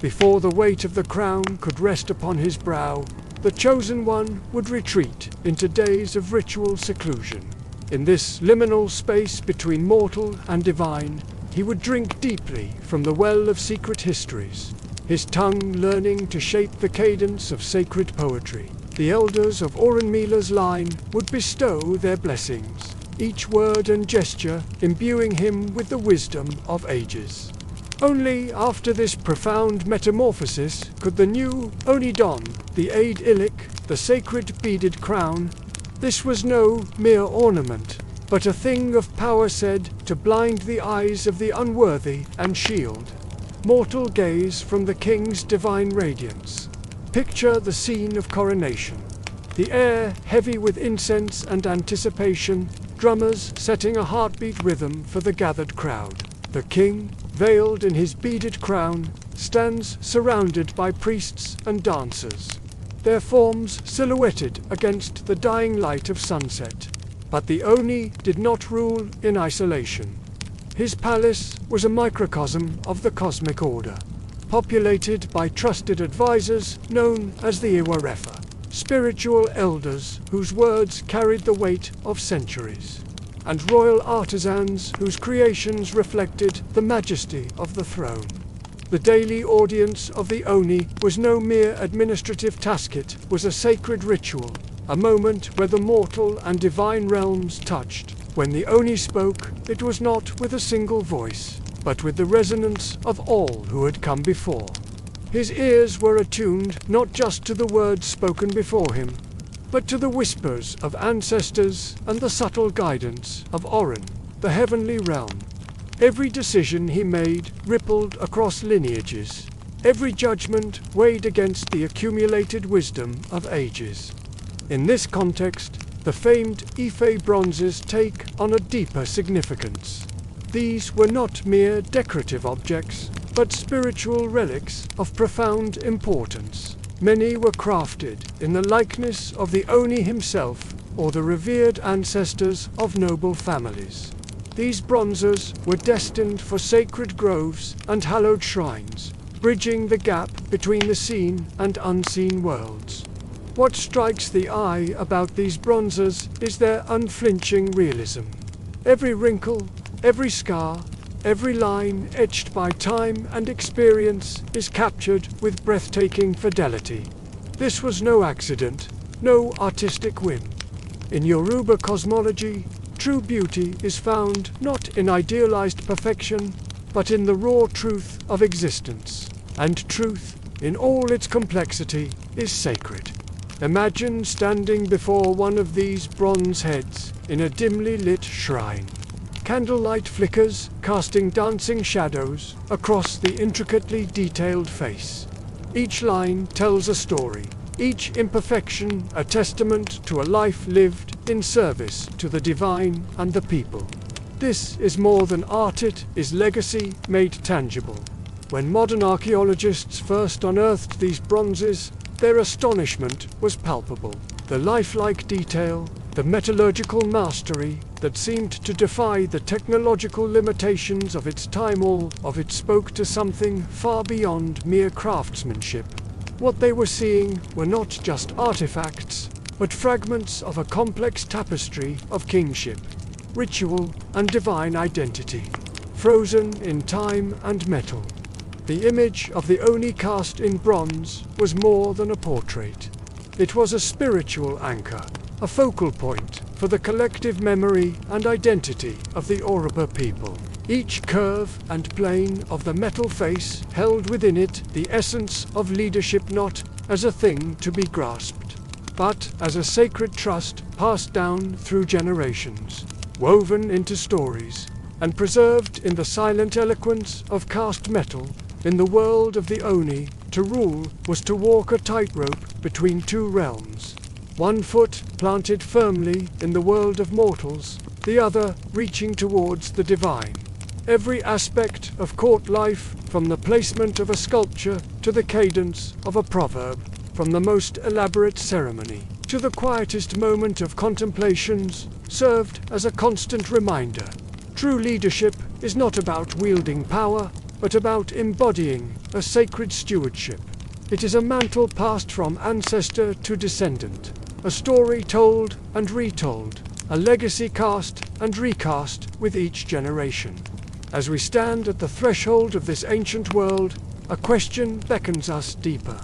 Before the weight of the crown could rest upon his brow, the Chosen One would retreat into days of ritual seclusion. In this liminal space between mortal and divine, he would drink deeply from the well of secret histories, his tongue learning to shape the cadence of sacred poetry. The elders of Orunmila's line would bestow their blessings, each word and gesture imbuing him with the wisdom of ages. Only after this profound metamorphosis could the new Oni don the Aid Ilik, the sacred beaded crown. This was no mere ornament, but a thing of power said to blind the eyes of the unworthy and shield mortal gaze from the king's divine radiance. Picture the scene of coronation. The air heavy with incense and anticipation, drummers setting a heartbeat rhythm for the gathered crowd. The king, veiled in his beaded crown, stands surrounded by priests and dancers, their forms silhouetted against the dying light of sunset. But the Oni did not rule in isolation. His palace was a microcosm of the cosmic order, populated by trusted advisors known as the Iwarefa, spiritual elders whose words carried the weight of centuries. and royal artisans whose creations reflected the majesty of the throne. The daily audience of the Oni was no mere administrative task, it was a sacred ritual, a moment where the mortal and divine realms touched. When the Oni spoke, it was not with a single voice, but with the resonance of all who had come before. His ears were attuned not just to the words spoken before him, but to the whispers of ancestors and the subtle guidance of Orin, the heavenly realm. Every decision he made rippled across lineages. Every judgment weighed against the accumulated wisdom of ages. In this context, the famed Ife bronzes take on a deeper significance. These were not mere decorative objects, but spiritual relics of profound importance. Many were crafted in the likeness of the Oni himself or the revered ancestors of noble families. These bronzes were destined for sacred groves and hallowed shrines, bridging the gap between the seen and unseen worlds. What strikes the eye about these bronzes is their unflinching realism. Every wrinkle, every scar, every line etched by time and experience is captured with breathtaking fidelity. This was no accident, no artistic whim. In Yoruba cosmology, true beauty is found not in idealized perfection, but in the raw truth of existence. And truth, in all its complexity, is sacred. Imagine standing before one of these bronze heads in a dimly lit shrine. Candlelight flickers, casting dancing shadows across the intricately detailed face. Each line tells a story, each imperfection a testament to a life lived in service to the divine and the people. This is more than art, it is legacy made tangible. When modern archaeologists first unearthed these bronzes, their astonishment was palpable. The lifelike detail, the metallurgical mastery that seemed to defy the technological limitations of its time, all of it spoke to something far beyond mere craftsmanship. What they were seeing were not just artifacts, but fragments of a complex tapestry of kingship, ritual, and divine identity, frozen in time and metal. The image of the Oni cast in bronze was more than a portrait. It was a spiritual anchor, a focal point for the collective memory and identity of the Yoruba people. Each curve and plane of the metal face held within it the essence of leadership, not as a thing to be grasped, but as a sacred trust passed down through generations, woven into stories, and preserved in the silent eloquence of cast metal. In the world of the Oni, to rule was to walk a tightrope between two realms. One foot planted firmly in the world of mortals, the other reaching towards the divine. Every aspect of court life, from the placement of a sculpture to the cadence of a proverb, from the most elaborate ceremony to the quietest moment of contemplations, served as a constant reminder. True leadership is not about wielding power, but about embodying a sacred stewardship. It is a mantle passed from ancestor to descendant, a story told and retold, a legacy cast and recast with each generation. As we stand at the threshold of this ancient world, a question beckons us deeper.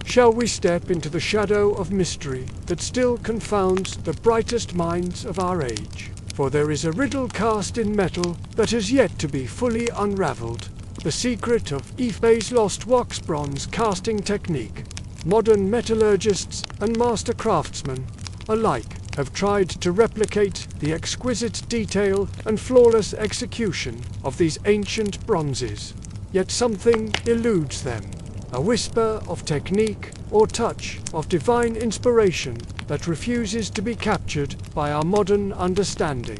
Shall we step into the shadow of mystery that still confounds the brightest minds of our age? For there is a riddle cast in metal that has yet to be fully unraveled. The secret of Ife's lost wax bronze casting technique. Modern metallurgists and master craftsmen alike have tried to replicate the exquisite detail and flawless execution of these ancient bronzes. Yet something eludes them, a whisper of technique or touch of divine inspiration that refuses to be captured by our modern understanding.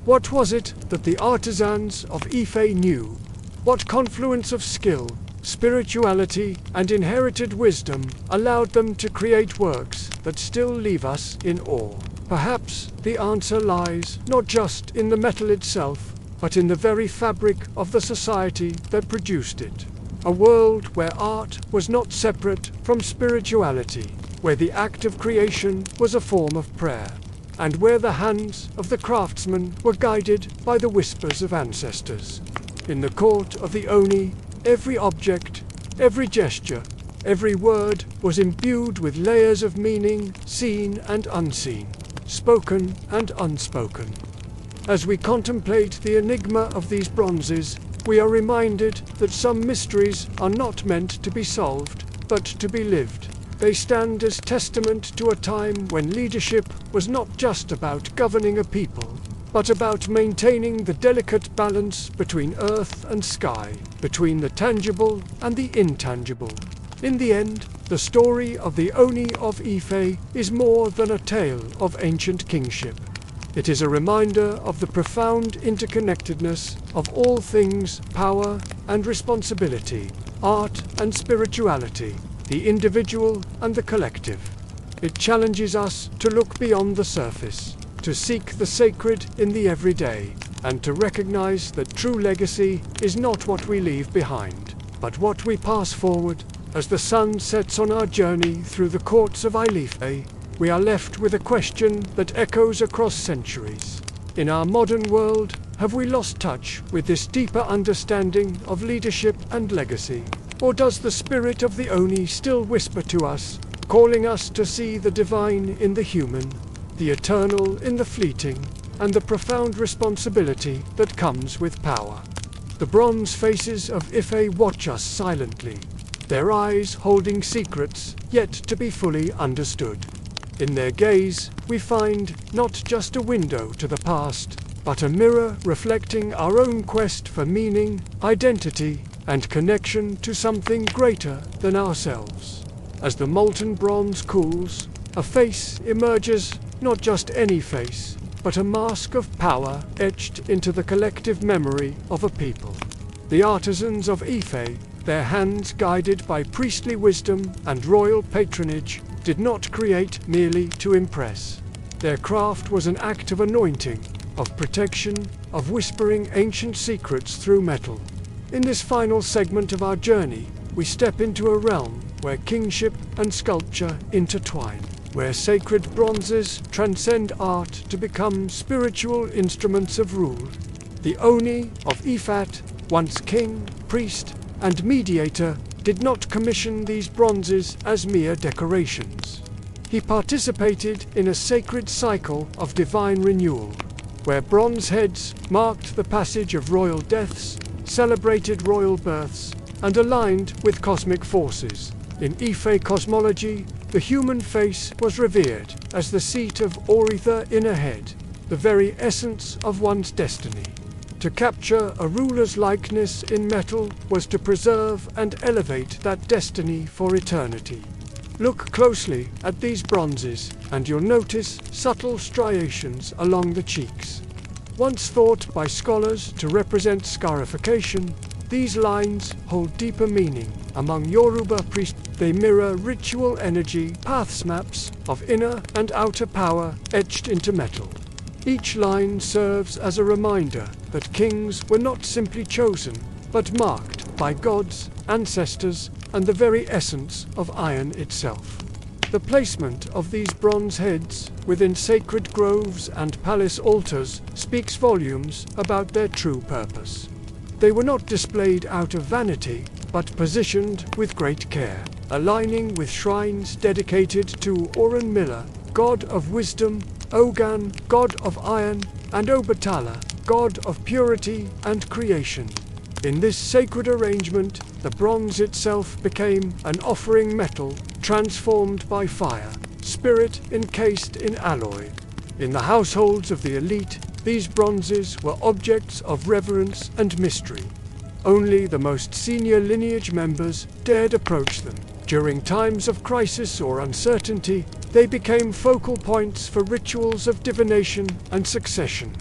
What was it that the artisans of Ife knew? What confluence of skill, spirituality, and inherited wisdom allowed them to create works that still leave us in awe? Perhaps the answer lies not just in the metal itself, but in the very fabric of the society that produced it. A world where art was not separate from spirituality, where the act of creation was a form of prayer. and where the hands of the craftsman were guided by the whispers of ancestors. In the court of the Oni, every object, every gesture, every word was imbued with layers of meaning, seen and unseen, spoken and unspoken. As we contemplate the enigma of these bronzes, we are reminded that some mysteries are not meant to be solved, but to be lived. They stand as testament to a time when leadership was not just about governing a people, but about maintaining the delicate balance between earth and sky, between the tangible and the intangible. In the end, the story of the Oni of Ife is more than a tale of ancient kingship. It is a reminder of the profound interconnectedness of all things, power and responsibility, art and spirituality, the individual and the collective. It challenges us to look beyond the surface, to seek the sacred in the everyday, and to recognize that true legacy is not what we leave behind, but what we pass forward. As the sun sets on our journey through the courts of Ife, we are left with a question that echoes across centuries. In our modern world, have we lost touch with this deeper understanding of leadership and legacy? Or does the spirit of the Oni still whisper to us, calling us to see the divine in the human, the eternal in the fleeting, and the profound responsibility that comes with power? The bronze faces of Ife watch us silently, their eyes holding secrets yet to be fully understood. In their gaze, we find not just a window to the past, but a mirror reflecting our own quest for meaning, identity, and connection to something greater than ourselves. As the molten bronze cools, a face emerges, not just any face, but a mask of power etched into the collective memory of a people. The artisans of Ife, their hands guided by priestly wisdom and royal patronage, did not create merely to impress. Their craft was an act of anointing, of protection, of whispering ancient secrets through metal. In this final segment of our journey, we step into a realm where kingship and sculpture intertwine, where sacred bronzes transcend art to become spiritual instruments of rule. The Oni of Ifat, once king, priest, and mediator, did not commission these bronzes as mere decorations. He participated in a sacred cycle of divine renewal, where bronze heads marked the passage of royal deaths, celebrated royal births, and aligned with cosmic forces. In Ife cosmology, the human face was revered as the seat of Oritha in a head, the very essence of one's destiny. To capture a ruler's likeness in metal was to preserve and elevate that destiny for eternity. Look closely at these bronzes, and you'll notice subtle striations along the cheeks. Once thought by scholars to represent scarification, these lines hold deeper meaning. Among Yoruba priests, they mirror ritual energy, paths maps of inner and outer power etched into metal. Each line serves as a reminder that kings were not simply chosen, but marked by gods, ancestors, and the very essence of iron itself. The placement of these bronze heads within sacred groves and palace altars speaks volumes about their true purpose. They were not displayed out of vanity, but positioned with great care, aligning with shrines dedicated to Orunmila, god of wisdom, Ogan, god of iron, and Obatala, god of purity and creation. In this sacred arrangement, the bronze itself became an offering metal transformed by fire, spirit encased in alloy. In the households of the elite, these bronzes were objects of reverence and mystery. Only the most senior lineage members dared approach them. During times of crisis or uncertainty, they became focal points for rituals of divination and succession.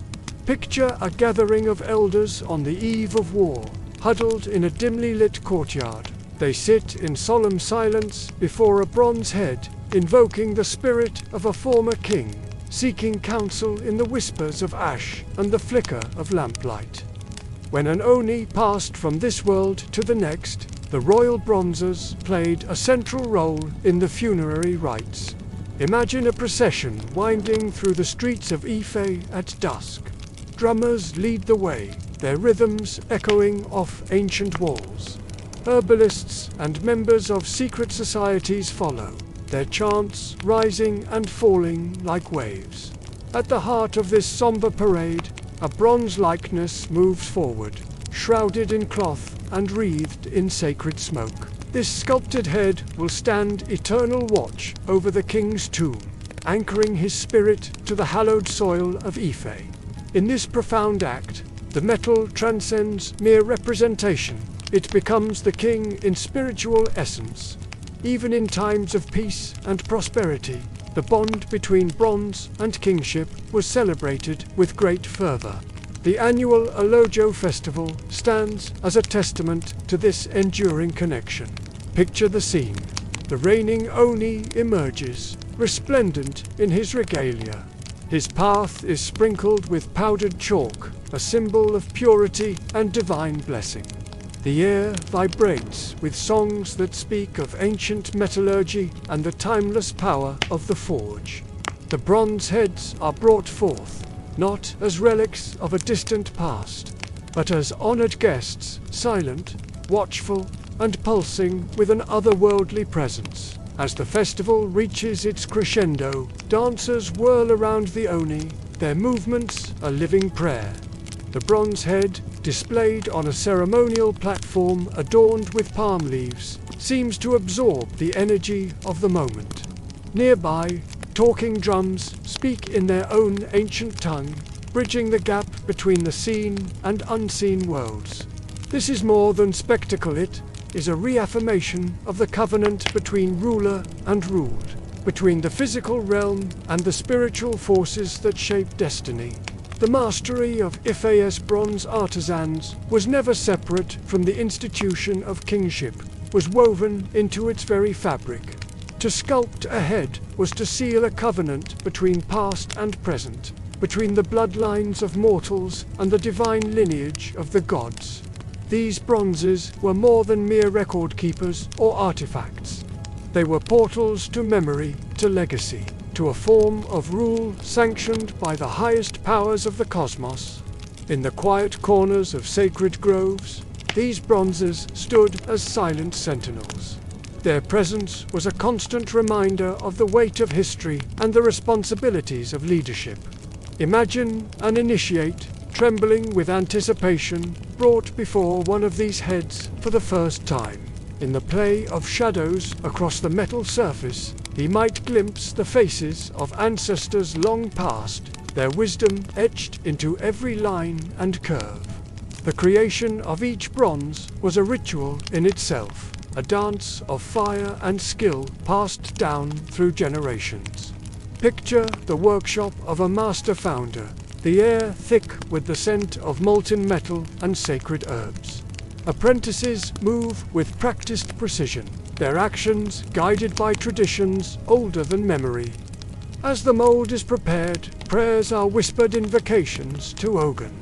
Picture a gathering of elders on the eve of war, huddled in a dimly lit courtyard. They sit in solemn silence before a bronze head, invoking the spirit of a former king, seeking counsel in the whispers of ash and the flicker of lamplight. When an Oni passed from this world to the next, the royal bronzes played a central role in the funerary rites. Imagine a procession winding through the streets of Ife at dusk. Drummers lead the way, their rhythms echoing off ancient walls. Herbalists and members of secret societies follow, their chants rising and falling like waves. At the heart of this somber parade, a bronze likeness moves forward, shrouded in cloth and wreathed in sacred smoke. This sculpted head will stand eternal watch over the king's tomb, anchoring his spirit to the hallowed soil of Ife. In this profound act, the metal transcends mere representation. It becomes the king in spiritual essence. Even in times of peace and prosperity, the bond between bronze and kingship was celebrated with great fervor. The annual Alojo festival stands as a testament to this enduring connection. Picture the scene. The reigning Oni emerges, resplendent in his regalia. His path is sprinkled with powdered chalk, a symbol of purity and divine blessing. The air vibrates with songs that speak of ancient metallurgy and the timeless power of the forge. The bronze heads are brought forth, not as relics of a distant past, but as honored guests, silent, watchful, and pulsing with an otherworldly presence. As the festival reaches its crescendo, dancers whirl around the Oni, their movements a living prayer. The bronze head, displayed on a ceremonial platform adorned with palm leaves, seems to absorb the energy of the moment. Nearby, talking drums speak in their own ancient tongue, bridging the gap between the seen and unseen worlds. This is more than spectacle, it is a reaffirmation of the covenant between ruler and ruled, between the physical realm and the spiritual forces that shape destiny. The mastery of Ife's bronze artisans was never separate from the institution of kingship, was woven into its very fabric. To sculpt a head was to seal a covenant between past and present, between the bloodlines of mortals and the divine lineage of the gods. These bronzes were more than mere record keepers or artifacts. They were portals to memory, to legacy, to a form of rule sanctioned by the highest powers of the cosmos. In the quiet corners of sacred groves, these bronzes stood as silent sentinels. Their presence was a constant reminder of the weight of history and the responsibilities of leadership. Imagine an initiate, trembling with anticipation, brought before one of these heads for the first time. In the play of shadows across the metal surface, he might glimpse the faces of ancestors long past, their wisdom etched into every line and curve. The creation of each bronze was a ritual in itself, a dance of fire and skill passed down through generations. Picture the workshop of a master founder, the air thick with the scent of molten metal and sacred herbs. Apprentices move with practiced precision, their actions guided by traditions older than memory. As the mold is prepared, prayers are whispered invocations to Ogun,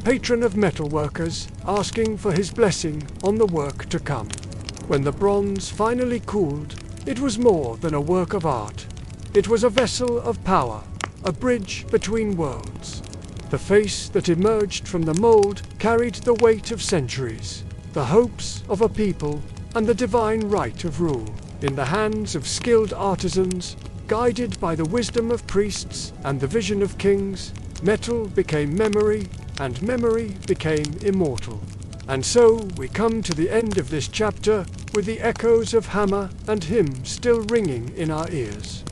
patron of metalworkers, asking for his blessing on the work to come. When the bronze finally cooled, it was more than a work of art. It was a vessel of power, a bridge between worlds. The face that emerged from the mold carried the weight of centuries, the hopes of a people, and the divine right of rule. In the hands of skilled artisans, guided by the wisdom of priests and the vision of kings, metal became memory, and memory became immortal. And so we come to the end of this chapter, with the echoes of hammer and hymn still ringing in our ears.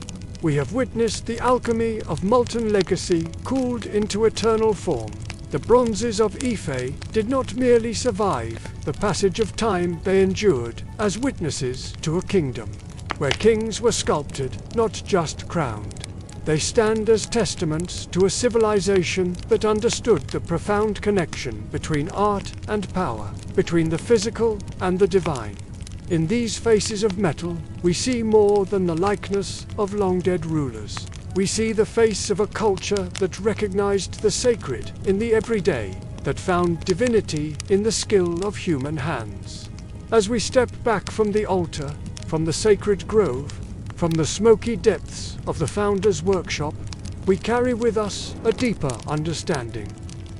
We have witnessed the alchemy of molten legacy cooled into eternal form. The bronzes of Ife did not merely survive the passage of time, they endured as witnesses to a kingdom, where kings were sculpted, not just crowned. They stand as testaments to a civilization that understood the profound connection between art and power, between the physical and the divine. In these faces of metal, we see more than the likeness of long-dead rulers. We see the face of a culture that recognized the sacred in the everyday, that found divinity in the skill of human hands. As we step back from the altar, from the sacred grove, From the smoky depths of the Founder's workshop, we carry with us a deeper understanding.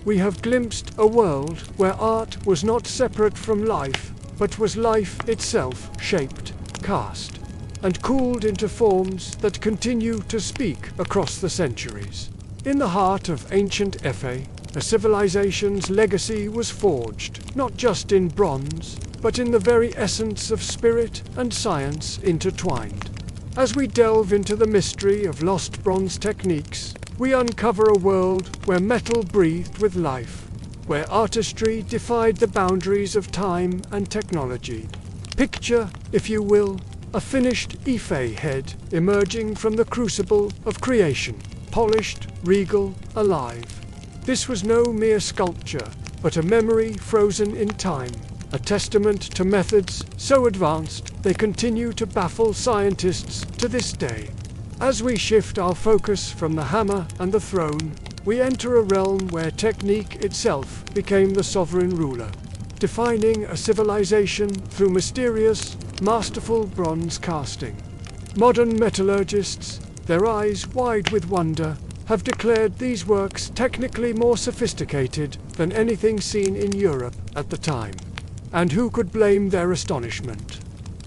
We have glimpsed a world where art was not separate from life, but was life itself, shaped, cast, and cooled into forms that continue to speak across the centuries. In the heart of ancient Efe, a civilization's legacy was forged, not just in bronze, but in the very essence of spirit and science intertwined. As we delve into the mystery of lost bronze techniques, we uncover a world where metal breathed with life, where artistry defied the boundaries of time and technology. Picture, if you will, a finished Ife head emerging from the crucible of creation, polished, regal, alive. This was no mere sculpture, but a memory frozen in time, a testament to methods so advanced they continue to baffle scientists to this day. As we shift our focus from the hammer and the throne, we enter a realm where technique itself became the sovereign ruler, defining a civilization through mysterious, masterful bronze casting. Modern metallurgists, their eyes wide with wonder, have declared these works technically more sophisticated than anything seen in Europe at the time. And who could blame their astonishment?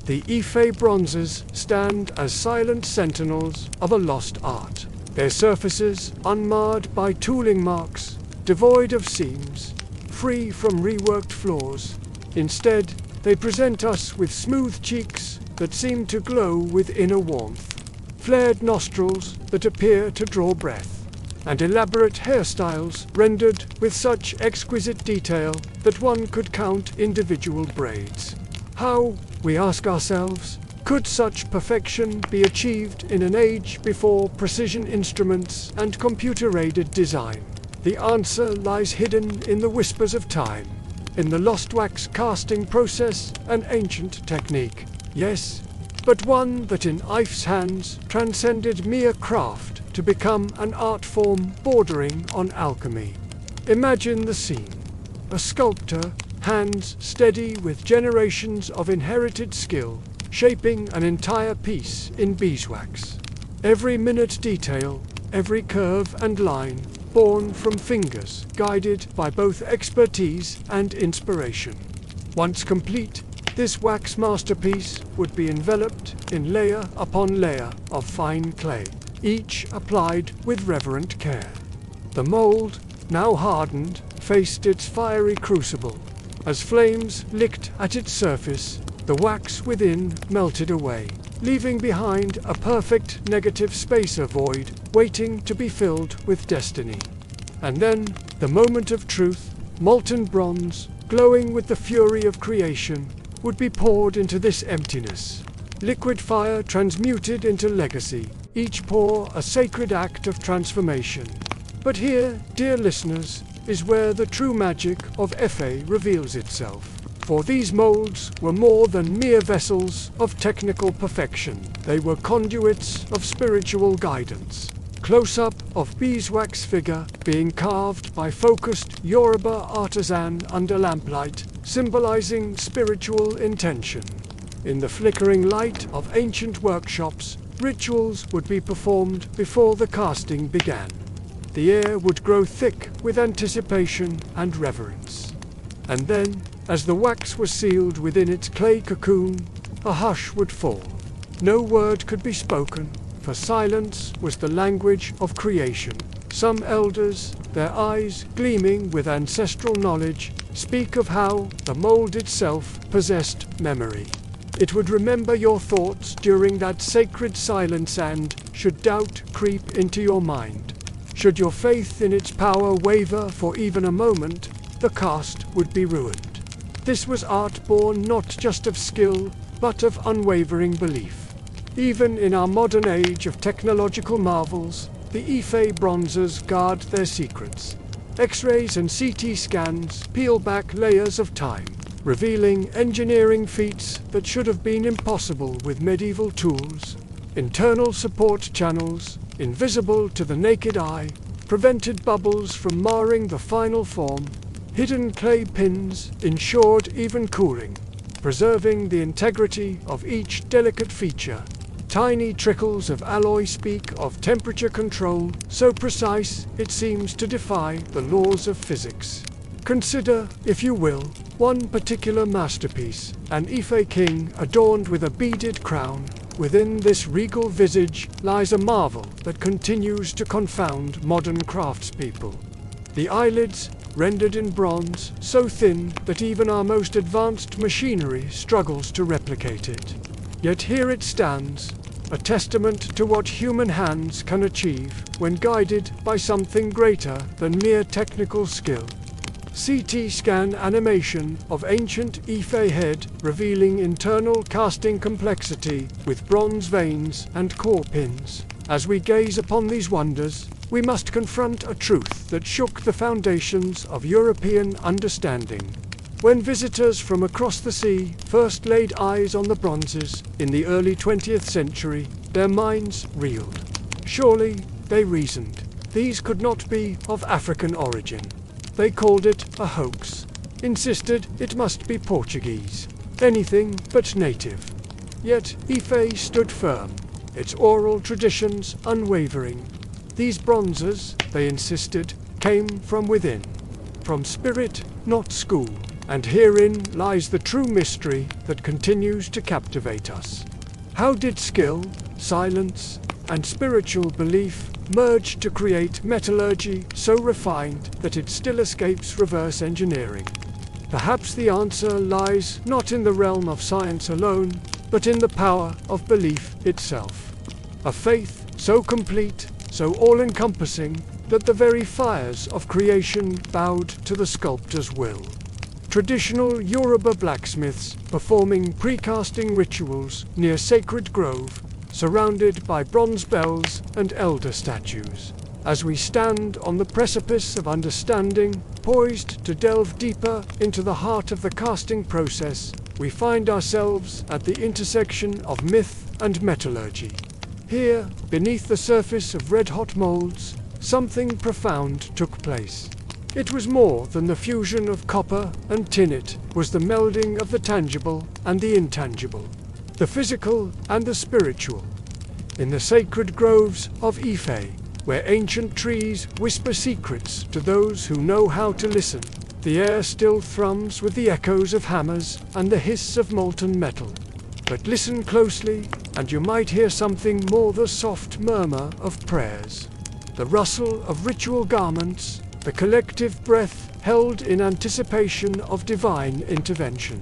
The Ife bronzes stand as silent sentinels of a lost art, their surfaces unmarred by tooling marks, devoid of seams, free from reworked flaws. Instead, they present us with smooth cheeks that seem to glow with inner warmth, flared nostrils that appear to draw breath, and elaborate hairstyles rendered with such exquisite detail that one could count individual braids. How, we ask ourselves, could such perfection be achieved in an age before precision instruments and computer-aided design? The answer lies hidden in the whispers of time, in the lost wax casting process, an ancient technique, yes, but one that in Ife's hands transcended mere craft to become an art form bordering on alchemy. Imagine the scene. A sculptor, hands steady with generations of inherited skill, shaping an entire piece in beeswax. Every minute detail, every curve and line, born from fingers guided by both expertise and inspiration. Once complete, this wax masterpiece would be enveloped in layer upon layer of fine clay, each applied with reverent care. The mold, now hardened, faced its fiery crucible. As flames licked at its surface, the wax within melted away, leaving behind a perfect negative spacer void waiting to be filled with destiny. And then, the moment of truth, molten bronze, glowing with the fury of creation, would be poured into this emptiness. Liquid fire transmuted into legacy, each pour a sacred act of transformation. But here, dear listeners, is where the true magic of Efe reveals itself. For these molds were more than mere vessels of technical perfection. They were conduits of spiritual guidance. Close-up of beeswax figure being carved by focused Yoruba artisan under lamplight, symbolizing spiritual intention. In the flickering light of ancient workshops, rituals would be performed before the casting began. The air would grow thick with anticipation and reverence. And then, as the wax was sealed within its clay cocoon, a hush would fall. No word could be spoken, for silence was the language of creation. Some elders, their eyes gleaming with ancestral knowledge, speak of how the mold itself possessed memory. It would remember your thoughts during that sacred silence, and, should doubt creep into your mind, should your faith in its power waver for even a moment, the cast would be ruined. This was art born not just of skill, but of unwavering belief. Even in our modern age of technological marvels, the Ife bronzes guard their secrets. X-rays and CT scans peel back layers of time, revealing engineering feats that should have been impossible with medieval tools. Internal support channels, invisible to the naked eye, prevented bubbles from marring the final form. Hidden clay pins ensured even cooling, preserving the integrity of each delicate feature. Tiny trickles of alloy speak of temperature control, so precise it seems to defy the laws of physics. Consider, if you will, one particular masterpiece, an Ife king adorned with a beaded crown. Within this regal visage lies a marvel that continues to confound modern craftspeople. The eyelids, rendered in bronze, so thin that even our most advanced machinery struggles to replicate it. Yet here it stands, a testament to what human hands can achieve when guided by something greater than mere technical skill. CT scan animation of ancient Ife head revealing internal casting complexity with bronze veins and core pins. As we gaze upon these wonders, we must confront a truth that shook the foundations of European understanding. When visitors from across the sea first laid eyes on the bronzes in the early 20th century, their minds reeled. Surely, they reasoned, these could not be of African origin. They called it a hoax, insisted it must be Portuguese, anything but native. Yet Ife stood firm, its oral traditions unwavering. These bronzes, they insisted, came from within, from spirit, not school. And herein lies the true mystery that continues to captivate us. How did skill, silence, and spiritual belief merge to create metallurgy so refined that it still escapes reverse engineering? Perhaps the answer lies not in the realm of science alone, but in the power of belief itself. A faith so complete, so all-encompassing, that the very fires of creation bowed to the sculptor's will. Traditional Yoruba blacksmiths performing precasting rituals near Sacred Grove, surrounded by bronze bells and elder statues. As we stand on the precipice of understanding, poised to delve deeper into the heart of the casting process, we find ourselves at the intersection of myth and metallurgy. Here, beneath the surface of red-hot molds, something profound took place. It was more than the fusion of copper and tin, it was the melding of the tangible and the intangible, the physical and the spiritual. In the sacred groves of Ife, where ancient trees whisper secrets to those who know how to listen, the air still thrums with the echoes of hammers and the hiss of molten metal. But listen closely, and you might hear something more: the soft murmur of prayers, the rustle of ritual garments, the collective breath held in anticipation of divine intervention.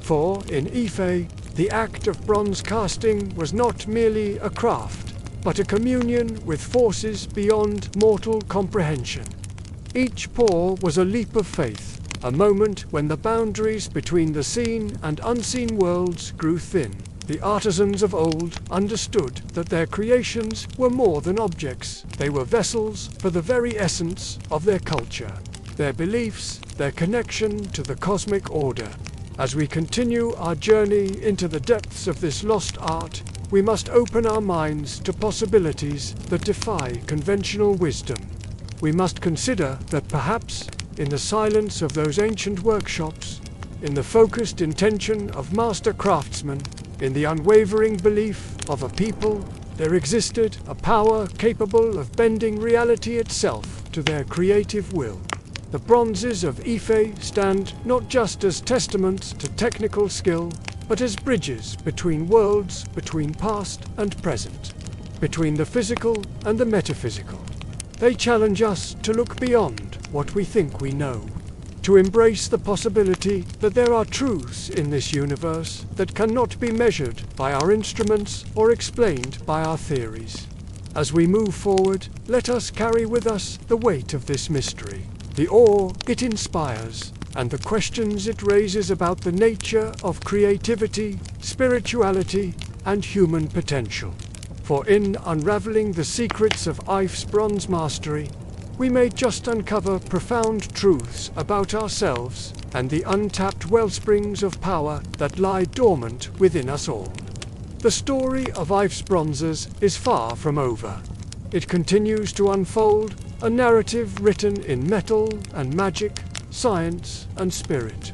For in Ife, the act of bronze casting was not merely a craft, but a communion with forces beyond mortal comprehension. Each pour was a leap of faith, a moment when the boundaries between the seen and unseen worlds grew thin. The artisans of old understood that their creations were more than objects. They were vessels for the very essence of their culture, their beliefs, their connection to the cosmic order. As we continue our journey into the depths of this lost art, we must open our minds to possibilities that defy conventional wisdom. We must consider that perhaps, in the silence of those ancient workshops, in the focused intention of master craftsmen, in the unwavering belief of a people, there existed a power capable of bending reality itself to their creative will. The bronzes of Ife stand not just as testaments to technical skill, but as bridges between worlds, between past and present, between the physical and the metaphysical. They challenge us to look beyond what we think we know, to embrace the possibility that there are truths in this universe that cannot be measured by our instruments or explained by our theories. As we move forward, let us carry with us the weight of this mystery, the awe it inspires, and the questions it raises about the nature of creativity, spirituality, and human potential. For in unraveling the secrets of Ife's bronze mastery, we may just uncover profound truths about ourselves and the untapped wellsprings of power that lie dormant within us all. The story of Ife's bronzes is far from over. It continues to unfold, a narrative written in metal and magic, science and spirit.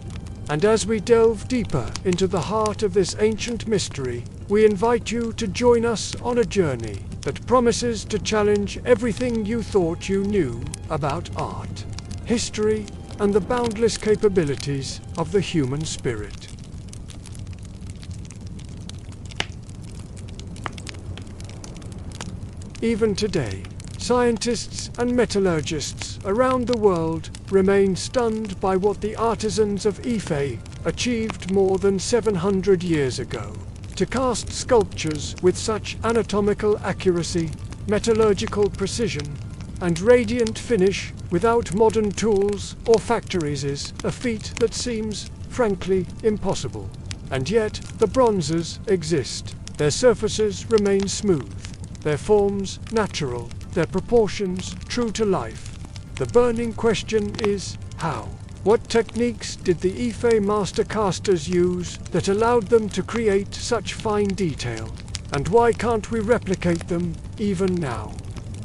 And as we delve deeper into the heart of this ancient mystery, we invite you to join us on a journey that promises to challenge everything you thought you knew about art, history, and the boundless capabilities of the human spirit. Even today, scientists and metallurgists around the world remain stunned by what the artisans of Ife achieved more than 700 years ago. To cast sculptures with such anatomical accuracy, metallurgical precision, and radiant finish without modern tools or factories is a feat that seems, frankly, impossible. And yet, the bronzes exist. Their surfaces remain smooth, their forms natural, their proportions true to life. The burning question is, how? What techniques did the Ife master casters use that allowed them to create such fine detail? And why can't we replicate them even now?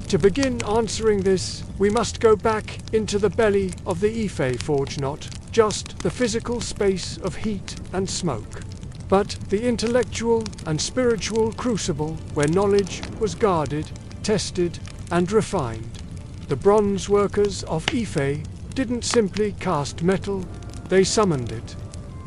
To begin answering this, we must go back into the belly of the Ife forge, not just the physical space of heat and smoke, but the intellectual and spiritual crucible where knowledge was guarded, tested, and refined. The bronze workers of Ife didn't simply cast metal, they summoned it.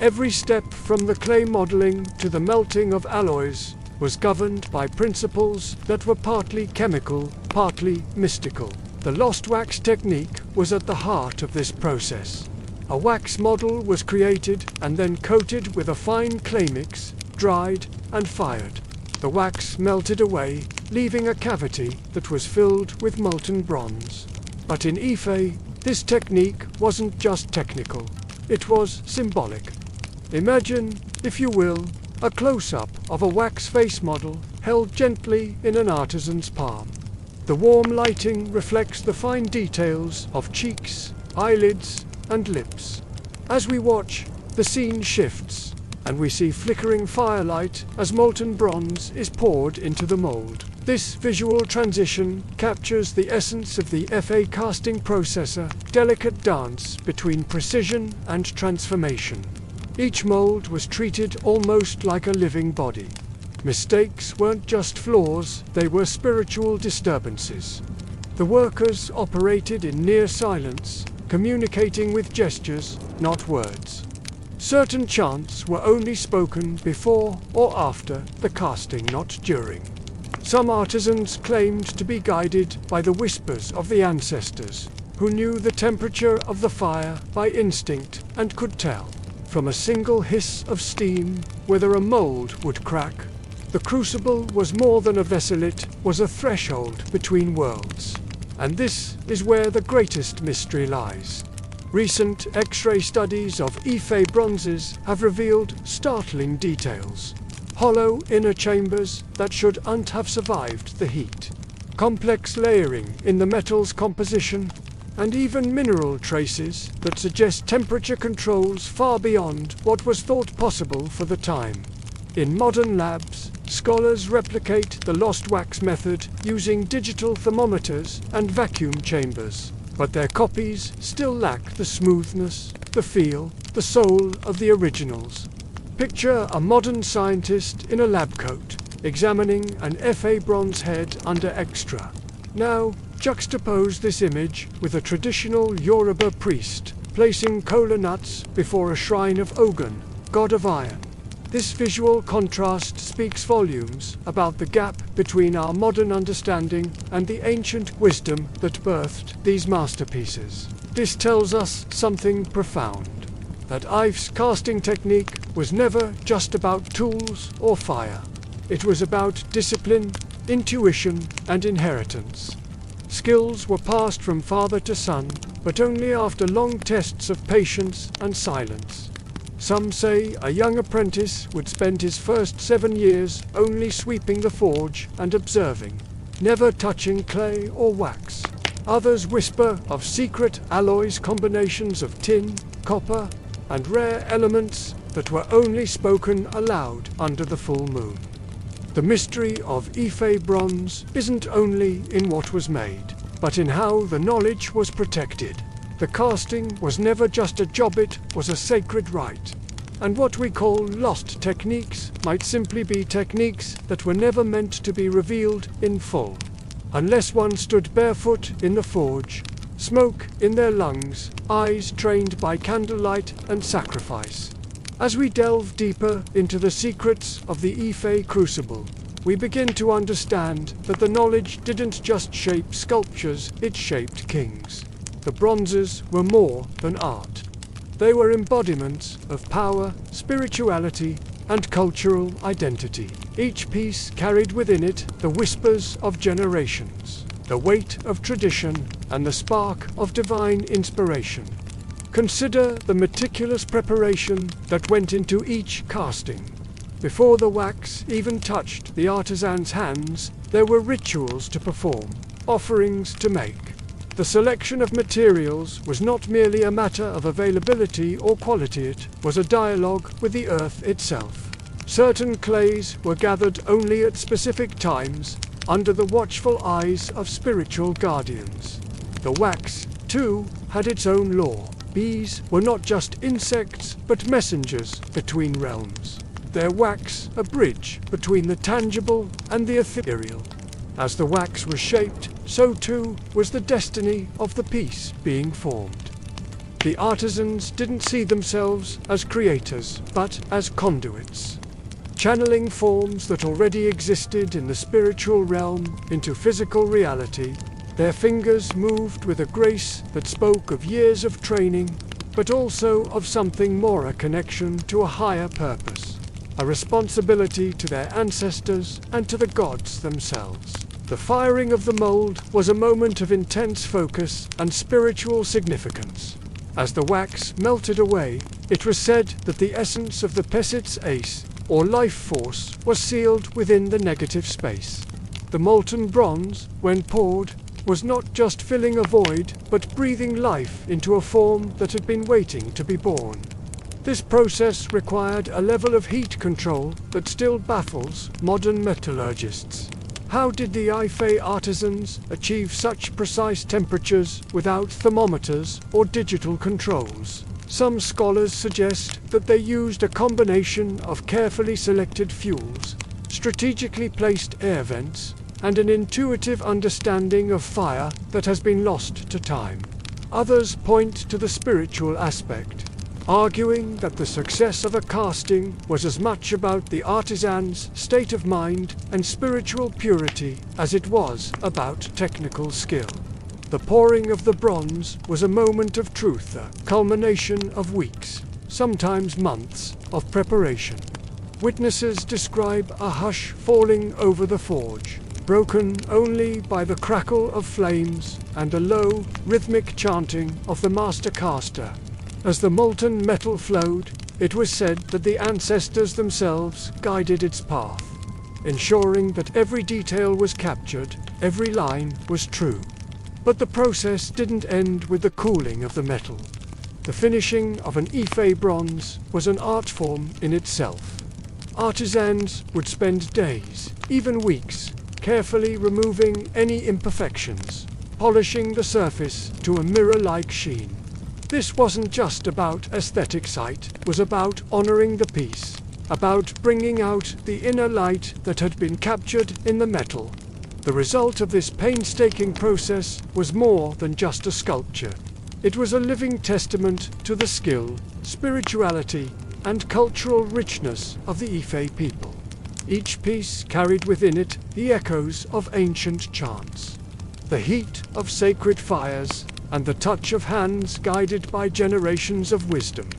Every step from the clay modeling to the melting of alloys was governed by principles that were partly chemical, partly mystical. The lost wax technique was at the heart of this process. A wax model was created and then coated with a fine clay mix, dried and fired. The wax melted away, leaving a cavity that was filled with molten bronze. But in Ife, this technique wasn't just technical, it was symbolic. Imagine, if you will, a close-up of a wax face model held gently in an artisan's palm. The warm lighting reflects the fine details of cheeks, eyelids, and lips. As we watch, the scene shifts, and we see flickering firelight as molten bronze is poured into the mold. This visual transition captures the essence of the FA casting processor, delicate dance between precision and transformation. Each mold was treated almost like a living body. Mistakes weren't just flaws, they were spiritual disturbances. The workers operated in near silence, communicating with gestures, not words. Certain chants were only spoken before or after the casting, not during. Some artisans claimed to be guided by the whispers of the ancestors, who knew the temperature of the fire by instinct and could tell, from a single hiss of steam, whether a mold would crack. The crucible was more than a vessel, it was a threshold between worlds. And this is where the greatest mystery lies. Recent X-ray studies of Ife bronzes have revealed startling details. Hollow inner chambers that shouldn't have survived the heat, complex layering in the metal's composition, and even mineral traces that suggest temperature controls far beyond what was thought possible for the time. In modern labs, scholars replicate the lost wax method using digital thermometers and vacuum chambers, but their copies still lack the smoothness, the feel, the soul of the originals. Picture a modern scientist in a lab coat, examining an FA bronze head under extra. Now, juxtapose this image with a traditional Yoruba priest placing kola nuts before a shrine of Ogun, god of iron. This visual contrast speaks volumes about the gap between our modern understanding and the ancient wisdom that birthed these masterpieces. This tells us something profound, that Ife's casting technique was never just about tools or fire. It was about discipline, intuition, and inheritance. Skills were passed from father to son, but only after long tests of patience and silence. Some say a young apprentice would spend his first 7 years only sweeping the forge and observing, never touching clay or wax. Others whisper of secret alloys, combinations of tin, copper, and rare elements that were only spoken aloud under the full moon. The mystery of Ife bronze isn't only in what was made, but in how the knowledge was protected. The casting was never just a job, it was a sacred rite. and what we call lost techniques might simply be techniques that were never meant to be revealed in full. Unless one stood barefoot in the forge, smoke in their lungs, eyes trained by candlelight and sacrifice. As we delve deeper into the secrets of the Ife crucible, we begin to understand that the knowledge didn't just shape sculptures, it shaped kings. The bronzes were more than art. They were embodiments of power, spirituality, and cultural identity. Each piece carried within it the whispers of generations, the weight of tradition, and the spark of divine inspiration. Consider the meticulous preparation that went into each casting. Before the wax even touched the artisan's hands, there were rituals to perform, offerings to make. The selection of materials was not merely a matter of availability or quality, it was a dialogue with the earth itself. Certain clays were gathered only at specific times, under the watchful eyes of spiritual guardians. The wax, too, had its own law. Bees were not just insects, but messengers between realms. Their wax a bridge between the tangible and the ethereal. As the wax was shaped, so too was the destiny of the piece being formed. The artisans didn't see themselves as creators, but as conduits, channeling forms that already existed in the spiritual realm into physical reality. Their fingers moved with a grace that spoke of years of training, but also of something more, a connection to a higher purpose, a responsibility to their ancestors and to the gods themselves. The firing of the mold was a moment of intense focus and spiritual significance. As the wax melted away, it was said that the essence of the Pesit's ace, or life force, was sealed within the negative space. The molten bronze, when poured, was not just filling a void, but breathing life into a form that had been waiting to be born. This process required a level of heat control that still baffles modern metallurgists. How did the Ife artisans achieve such precise temperatures without thermometers or digital controls? Some scholars suggest that they used a combination of carefully selected fuels, strategically placed air vents, and an intuitive understanding of fire that has been lost to time. Others point to the spiritual aspect, arguing that the success of a casting was as much about the artisan's state of mind and spiritual purity as it was about technical skill. The pouring of the bronze was a moment of truth, a culmination of weeks, sometimes months, of preparation. Witnesses describe a hush falling over the forge, broken only by the crackle of flames and a low, rhythmic chanting of the master caster. As the molten metal flowed, it was said that the ancestors themselves guided its path, ensuring that every detail was captured, every line was true. But the process didn't end with the cooling of the metal. The finishing of an Ife bronze was an art form in itself. Artisans would spend days, even weeks, carefully removing any imperfections, polishing the surface to a mirror-like sheen. This wasn't just about aesthetic sight, it was about honoring the piece, about bringing out the inner light that had been captured in the metal. The result of this painstaking process was more than just a sculpture. It was a living testament to the skill, spirituality, and cultural richness of the Ife people. Each piece carried within it the echoes of ancient chants, the heat of sacred fires, and the touch of hands guided by generations of wisdom.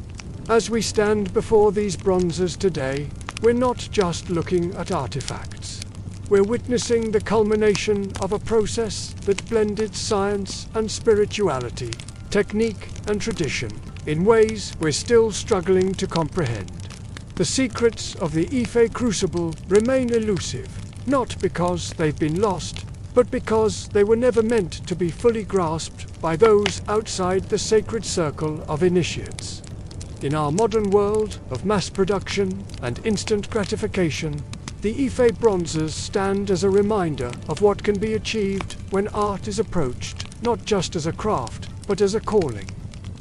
As we stand before these bronzes today, we're not just looking at artifacts. We're witnessing the culmination of a process that blended science and spirituality, technique and tradition, in ways we're still struggling to comprehend. The secrets of the Ife crucible remain elusive, not because they've been lost, but because they were never meant to be fully grasped by those outside the sacred circle of initiates. In our modern world of mass production and instant gratification, the Ife bronzes stand as a reminder of what can be achieved when art is approached not just as a craft, but as a calling.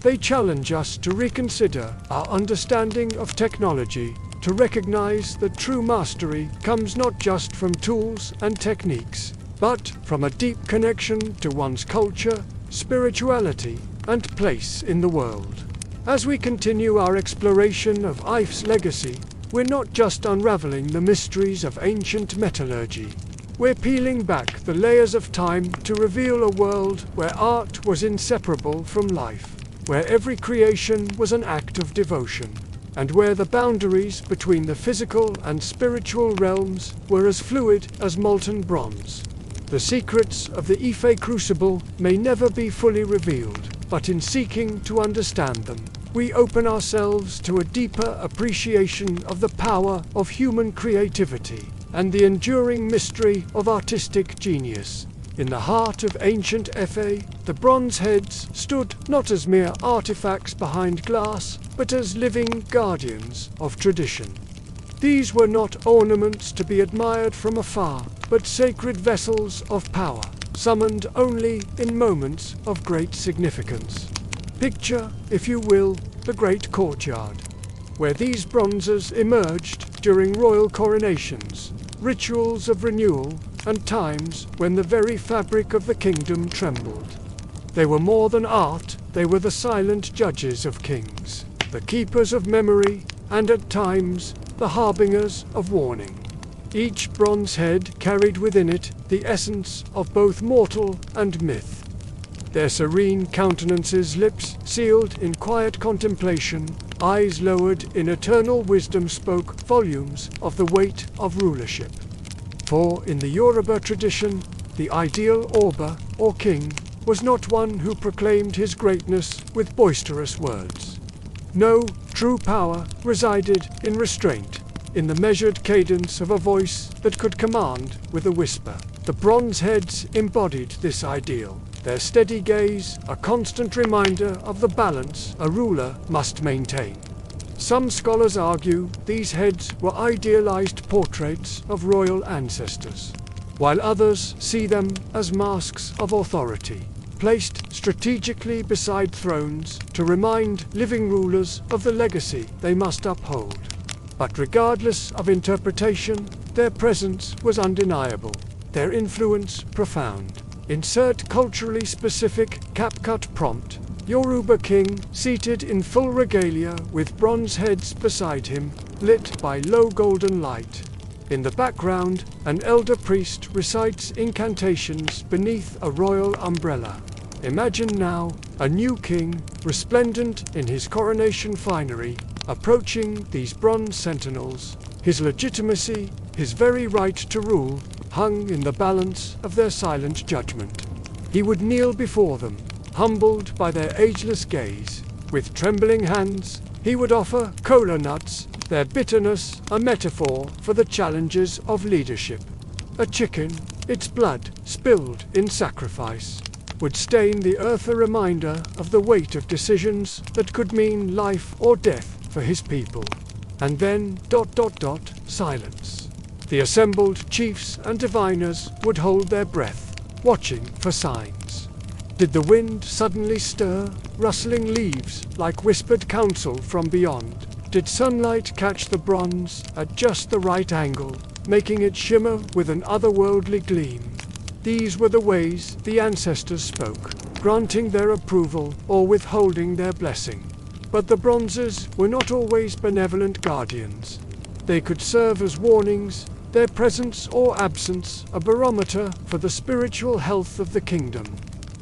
They challenge us to reconsider our understanding of technology, to recognize that true mastery comes not just from tools and techniques, but from a deep connection to one's culture, spirituality, and place in the world. As we continue our exploration of IFE's legacy, we're not just unraveling the mysteries of ancient metallurgy. We're peeling back the layers of time to reveal a world where art was inseparable from life, where every creation was an act of devotion, and where the boundaries between the physical and spiritual realms were as fluid as molten bronze. The secrets of the Ife crucible may never be fully revealed, but in seeking to understand them, we open ourselves to a deeper appreciation of the power of human creativity and the enduring mystery of artistic genius. In the heart of ancient Ife, the bronze heads stood not as mere artifacts behind glass, but as living guardians of tradition. These were not ornaments to be admired from afar, but sacred vessels of power, summoned only in moments of great significance. Picture, if you will, the great courtyard, where these bronzes emerged during royal coronations, rituals of renewal, and times when the very fabric of the kingdom trembled. They were more than art, they were the silent judges of kings, the keepers of memory, and at times, the harbingers of warning. Each bronze head carried within it the essence of both mortal and myth. Their serene countenances, lips sealed in quiet contemplation, eyes lowered in eternal wisdom, spoke volumes of the weight of rulership. For in the Yoruba tradition, the ideal Oba, or king, was not one who proclaimed his greatness with boisterous words. No, true power resided in restraint, in the measured cadence of a voice that could command with a whisper. The bronze heads embodied this ideal, their steady gaze a constant reminder of the balance a ruler must maintain. Some scholars argue these heads were idealized portraits of royal ancestors, while others see them as masks of authority, placed strategically beside thrones to remind living rulers of the legacy they must uphold. But regardless of interpretation, their presence was undeniable, their influence profound. Insert culturally specific CapCut prompt. Yoruba king, seated in full regalia with bronze heads beside him, lit by low golden light. In the background, an elder priest recites incantations beneath a royal umbrella. Imagine now, a new king, resplendent in his coronation finery, approaching these bronze sentinels. His legitimacy, his very right to rule, hung in the balance of their silent judgment. He would kneel before them, humbled by their ageless gaze. With trembling hands, he would offer kola nuts, their bitterness a metaphor for the challenges of leadership. A chicken, its blood spilled in sacrifice, would stain the earth, a reminder of the weight of decisions that could mean life or death for his people. And then ... silence. The assembled chiefs and diviners would hold their breath, watching for signs. Did the wind suddenly stir, rustling leaves like whispered counsel from beyond? Did sunlight catch the bronze at just the right angle, making it shimmer with an otherworldly gleam? These were the ways the ancestors spoke, granting their approval or withholding their blessing. But the bronzes were not always benevolent guardians. They could serve as warnings, their presence or absence a barometer for the spiritual health of the kingdom.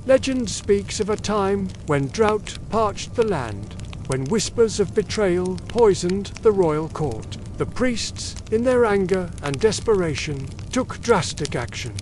Legend speaks of a time when drought parched the land, when whispers of betrayal poisoned the royal court. The priests, in their anger and desperation, took drastic action.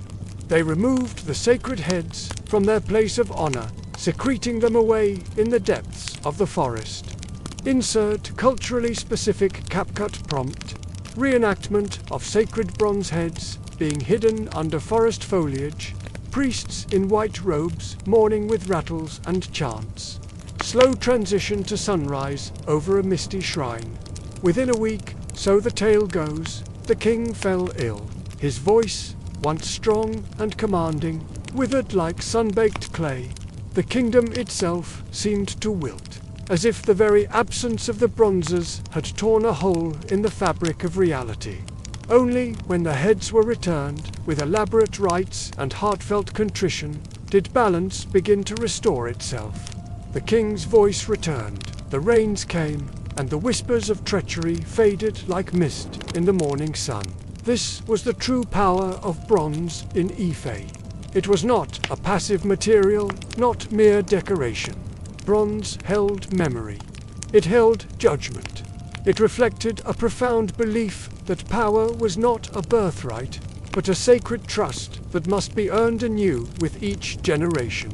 They removed the sacred heads from their place of honor, secreting them away in the depths of the forest. Insert culturally specific CapCut prompt. Reenactment of sacred bronze heads being hidden under forest foliage. Priests in white robes mourning with rattles and chants. Slow transition to sunrise over a misty shrine. Within a week, so the tale goes, the king fell ill. His voice, once strong and commanding, withered like sun-baked clay. The kingdom itself seemed to wilt. as if the very absence of the bronzes had torn a hole in the fabric of reality. Only when the heads were returned, with elaborate rites and heartfelt contrition, did balance begin to restore itself. The king's voice returned, the rains came, and the whispers of treachery faded like mist in the morning sun. This was the true power of bronze in Ife. It was not a passive material, not mere decoration. Bronze held memory. It held judgment. It reflected a profound belief that power was not a birthright, but a sacred trust that must be earned anew with each generation.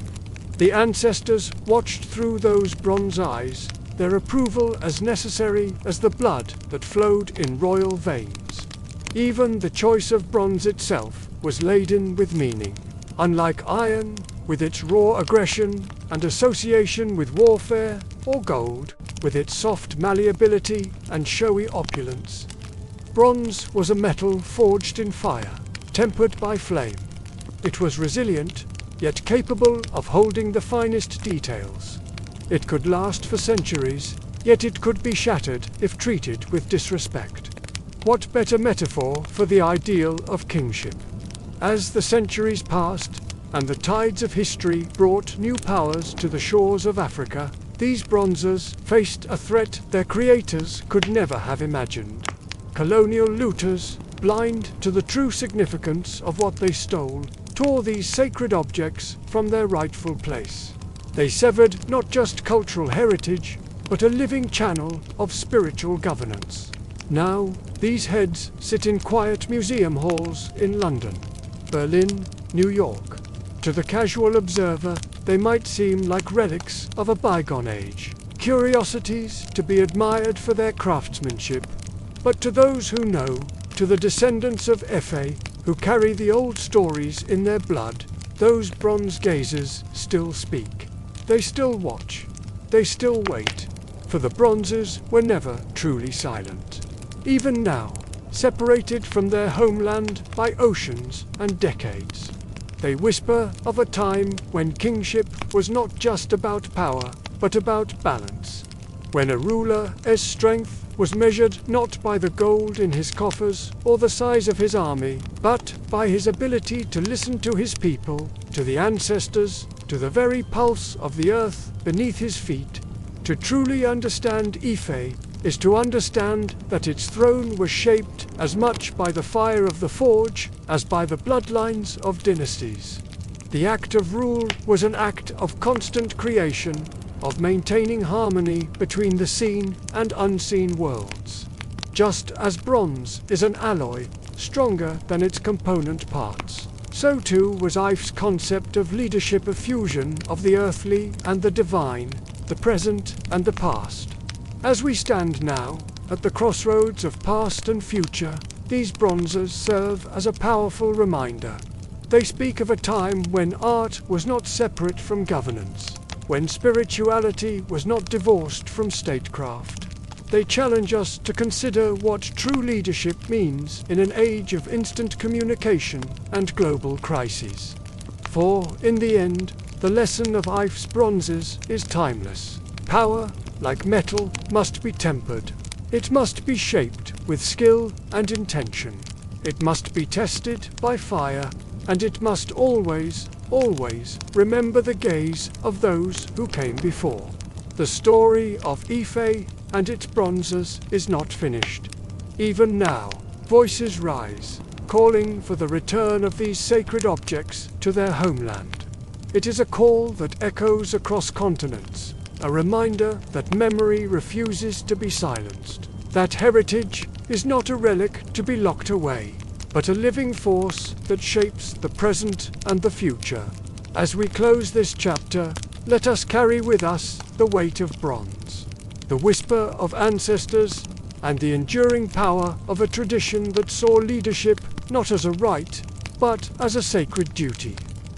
The ancestors watched through those bronze eyes, their approval as necessary as the blood that flowed in royal veins. Even the choice of bronze itself was laden with meaning. Unlike iron, with its raw aggression and association with warfare, or gold, with its soft malleability and showy opulence, bronze was a metal forged in fire, tempered by flame. It was resilient, yet capable of holding the finest details. It could last for centuries, yet it could be shattered if treated with disrespect. What better metaphor for the ideal of kingship? As the centuries passed, and the tides of history brought new powers to the shores of Africa, these bronzes faced a threat their creators could never have imagined. Colonial looters, blind to the true significance of what they stole, tore these sacred objects from their rightful place. They severed not just cultural heritage, but a living channel of spiritual governance. Now, these heads sit in quiet museum halls in London, Berlin, New York. To the casual observer, they might seem like relics of a bygone age, curiosities to be admired for their craftsmanship. But to those who know, to the descendants of Efe, who carry the old stories in their blood, those bronze gazers still speak. They still watch. They still wait. For the bronzes were never truly silent. Even now, separated from their homeland by oceans and decades, they whisper of a time when kingship was not just about power, but about balance. When a ruler's strength was measured not by the gold in his coffers or the size of his army, but by his ability to listen to his people, to the ancestors, to the very pulse of the earth beneath his feet. To truly understand Ife is to understand that its throne was shaped as much by the fire of the forge as by the bloodlines of dynasties. The act of rule was an act of constant creation, of maintaining harmony between the seen and unseen worlds. Just as bronze is an alloy, stronger than its component parts, so too was Ife's concept of leadership, a fusion of the earthly and the divine, the present and the past. As we stand now, at the crossroads of past and future, these bronzes serve as a powerful reminder. They speak of a time when art was not separate from governance, when spirituality was not divorced from statecraft. They challenge us to consider what true leadership means in an age of instant communication and global crises. For, in the end, the lesson of Ife's bronzes is timeless. Power, like metal, must be tempered. It must be shaped with skill and intention. It must be tested by fire, and it must always, always remember the gaze of those who came before. The story of Ife and its bronzes is not finished. Even now, voices rise, calling for the return of these sacred objects to their homeland. It is a call that echoes across continents, a reminder that memory refuses to be silenced, that heritage is not a relic to be locked away, but a living force that shapes the present and the future. As we close this chapter, let us carry with us the weight of bronze, the whisper of ancestors, and the enduring power of a tradition that saw leadership not as a right, but as a sacred duty.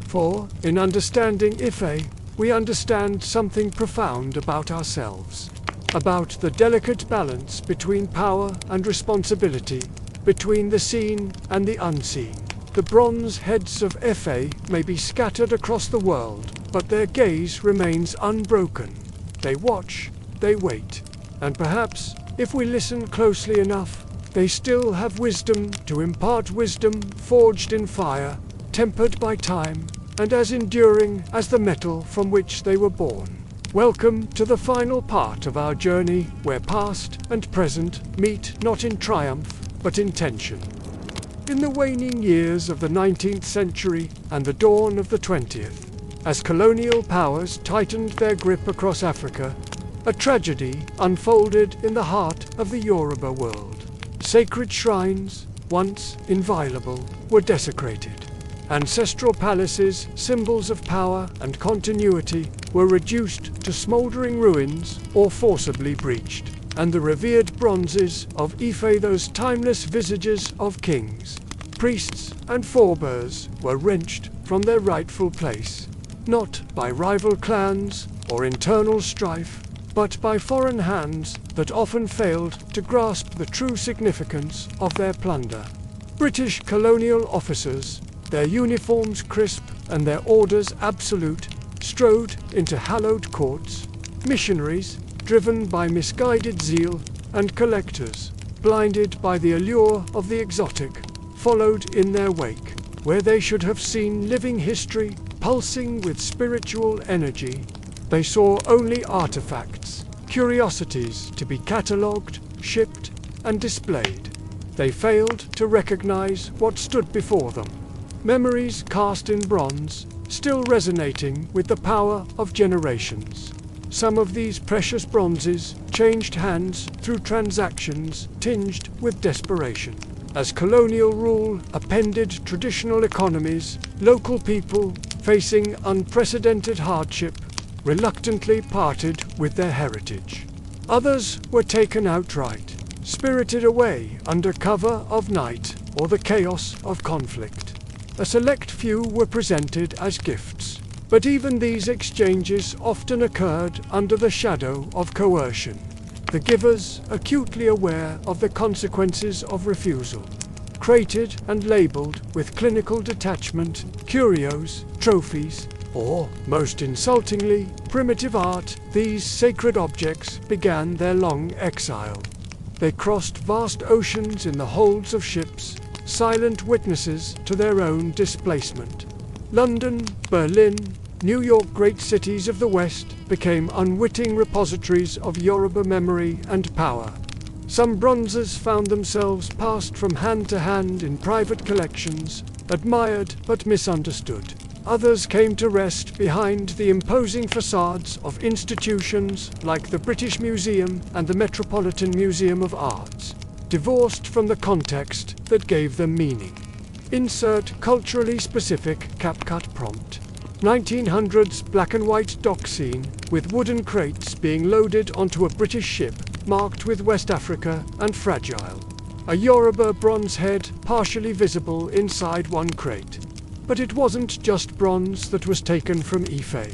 For, in understanding Ife, we understand something profound about ourselves, about the delicate balance between power and responsibility, between the seen and the unseen. The bronze heads of Ife may be scattered across the world, but their gaze remains unbroken. They watch, they wait. And perhaps, if we listen closely enough, they still have wisdom to impart wisdom forged in fire, tempered by time, and as enduring as the metal from which they were born. Welcome to the final part of our journey, where past and present meet not in triumph, but in tension. In the waning years of the 19th century and the dawn of the 20th, as colonial powers tightened their grip across Africa, a tragedy unfolded in the heart of the Yoruba world. Sacred shrines, once inviolable, were desecrated. Ancestral palaces, symbols of power and continuity, were reduced to smouldering ruins or forcibly breached, and the revered bronzes of Ife, those timeless visages of kings, priests, and forebears, were wrenched from their rightful place, not by rival clans or internal strife, but by foreign hands that often failed to grasp the true significance of their plunder. British colonial officers, their uniforms crisp and their orders absolute, strode into hallowed courts. Missionaries, driven by misguided zeal, and collectors, blinded by the allure of the exotic, followed in their wake, where they should have seen living history pulsing with spiritual energy. They saw only artifacts, curiosities to be catalogued, shipped, and displayed. They failed to recognize what stood before them. Memories cast in bronze, still resonating with the power of generations. Some of these precious bronzes changed hands through transactions tinged with desperation. As colonial rule upended traditional economies, local people, facing unprecedented hardship, reluctantly parted with their heritage. Others were taken outright, spirited away under cover of night or the chaos of conflict. A select few were presented as gifts, but even these exchanges often occurred under the shadow of coercion, the givers acutely aware of the consequences of refusal. Crated and labeled with clinical detachment, curios, trophies, or, most insultingly, primitive art, these sacred objects began their long exile. They crossed vast oceans in the holds of ships, silent witnesses to their own displacement. London, Berlin, New York, great cities of the West, became unwitting repositories of Yoruba memory and power. Some bronzes found themselves passed from hand to hand in private collections, admired but misunderstood. Others came to rest behind the imposing facades of institutions like the British Museum and the Metropolitan Museum of Arts, divorced from the context that gave them meaning. Insert culturally specific CapCut prompt. 1900s black and white dock scene with wooden crates being loaded onto a British ship marked with West Africa and fragile. A Yoruba bronze head partially visible inside one crate. But it wasn't just bronze that was taken from Ife.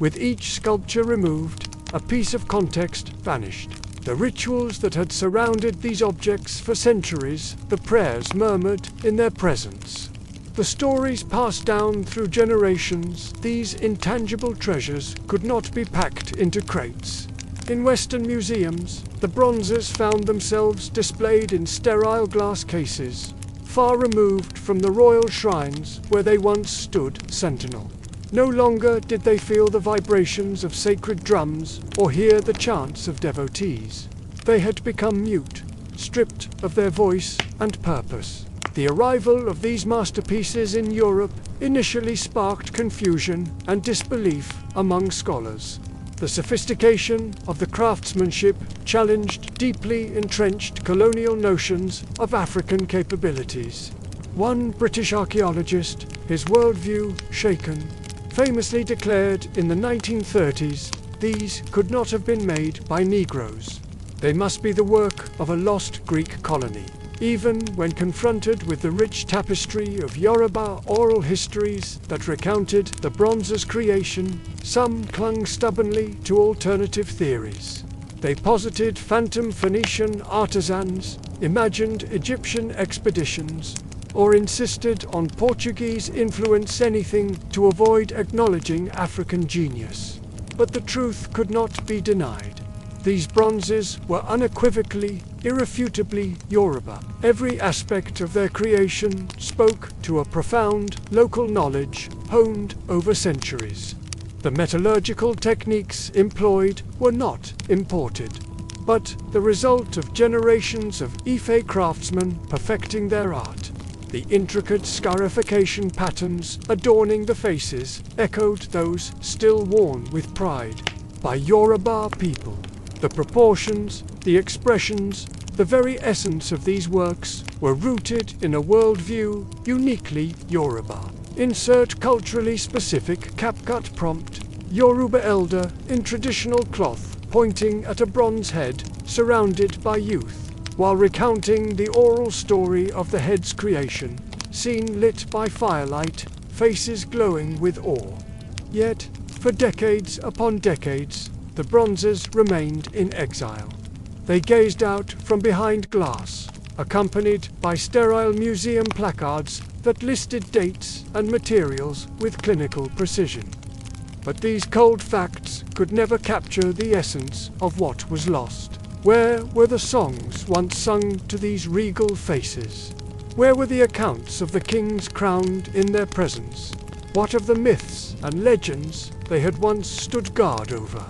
With each sculpture removed, a piece of context vanished. The rituals that had surrounded these objects for centuries, the prayers murmured in their presence. The stories passed down through generations, these intangible treasures could not be packed into crates. In Western museums, the bronzes found themselves displayed in sterile glass cases, far removed from the royal shrines where they once stood sentinel. No longer did they feel the vibrations of sacred drums or hear the chants of devotees. They had become mute, stripped of their voice and purpose. The arrival of these masterpieces in Europe initially sparked confusion and disbelief among scholars. The sophistication of the craftsmanship challenged deeply entrenched colonial notions of African capabilities. One British archaeologist, his worldview shaken, famously declared in the 1930s, "These could not have been made by Negroes. They must be the work of a lost Greek colony." Even when confronted with the rich tapestry of Yoruba oral histories that recounted the bronze's creation, some clung stubbornly to alternative theories. They posited phantom Phoenician artisans, imagined Egyptian expeditions, or insisted on Portuguese influence, anything to avoid acknowledging African genius. But the truth could not be denied. These bronzes were unequivocally, irrefutably Yoruba. Every aspect of their creation spoke to a profound local knowledge honed over centuries. The metallurgical techniques employed were not imported, but the result of generations of Ife craftsmen perfecting their art. The intricate scarification patterns adorning the faces echoed those still worn with pride by Yoruba people. The proportions, the expressions, the very essence of these works were rooted in a worldview uniquely Yoruba. Insert culturally specific CapCut prompt, Yoruba elder in traditional cloth pointing at a bronze head surrounded by youth, while recounting the oral story of the head's creation, scene lit by firelight, faces glowing with awe. Yet, for decades upon decades, the bronzes remained in exile. They gazed out from behind glass, accompanied by sterile museum placards that listed dates and materials with clinical precision. But these cold facts could never capture the essence of what was lost. Where were the songs once sung to these regal faces? Where were the accounts of the kings crowned in their presence? What of the myths and legends they had once stood guard over?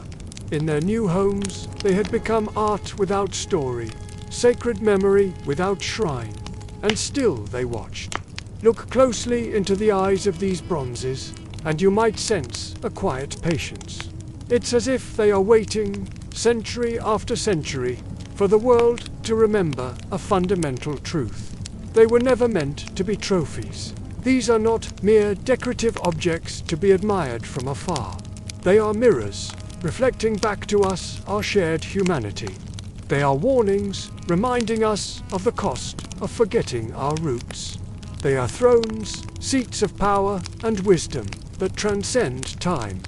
In their new homes, they had become art without story, sacred memory without shrine, and still they watched. Look closely into the eyes of these bronzes, and you might sense a quiet patience. It's as if they are waiting, century after century, for the world to remember a fundamental truth. They were never meant to be trophies. These are not mere decorative objects to be admired from afar. They are mirrors, reflecting back to us our shared humanity. They are warnings, reminding us of the cost of forgetting our roots. They are thrones, seats of power and wisdom that transcend time.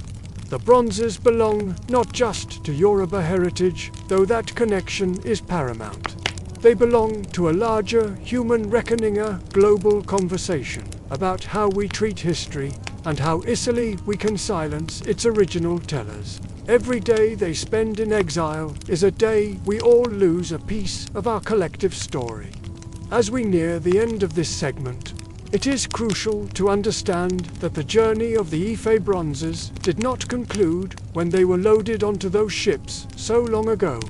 The bronzes belong not just to Yoruba heritage, though that connection is paramount. They belong to a larger human reckoning, a global conversation about how we treat history and how easily we can silence its original tellers. Every day they spend in exile is a day we all lose a piece of our collective story. As we near the end of this segment, it is crucial to understand that the journey of the Ife bronzes did not conclude when they were loaded onto those ships so long ago.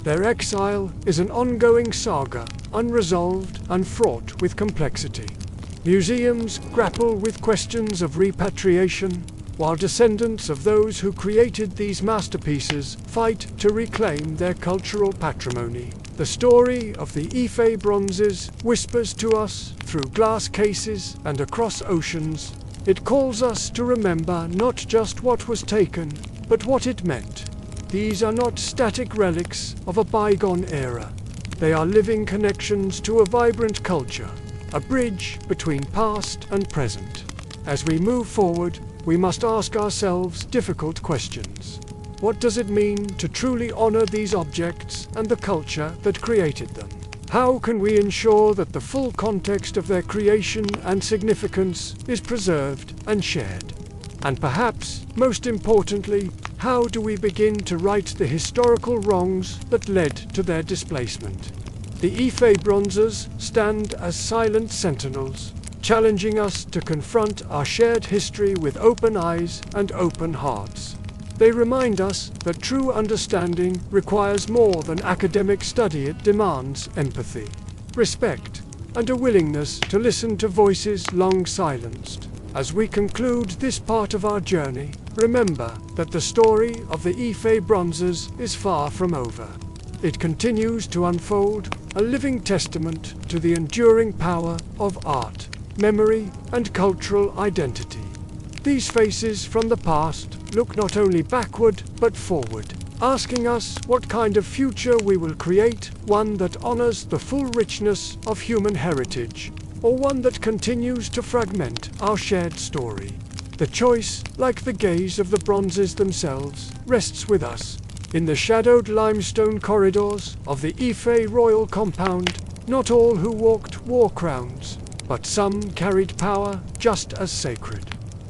Their exile is an ongoing saga, unresolved and fraught with complexity. Museums grapple with questions of repatriation, while descendants of those who created these masterpieces fight to reclaim their cultural patrimony. The story of the Ife bronzes whispers to us through glass cases and across oceans. It calls us to remember not just what was taken, but what it meant. These are not static relics of a bygone era. They are living connections to a vibrant culture, a bridge between past and present. As we move forward, we must ask ourselves difficult questions. What does it mean to truly honor these objects and the culture that created them? How can we ensure that the full context of their creation and significance is preserved and shared? And perhaps, most importantly, how do we begin to right the historical wrongs that led to their displacement? The Ife bronzes stand as silent sentinels, challenging us to confront our shared history with open eyes and open hearts. They remind us that true understanding requires more than academic study. It demands empathy, respect, and a willingness to listen to voices long silenced. As we conclude this part of our journey, remember that the story of the Ife bronzes is far from over. It continues to unfold, a living testament to the enduring power of art, memory, and cultural identity. These faces from the past look not only backward but forward, asking us what kind of future we will create, one that honors the full richness of human heritage, or one that continues to fragment our shared story. The choice, like the gaze of the bronzes themselves, rests with us. In the shadowed limestone corridors of the Ife royal compound, not all who walked wore crowns, but some carried power just as sacred.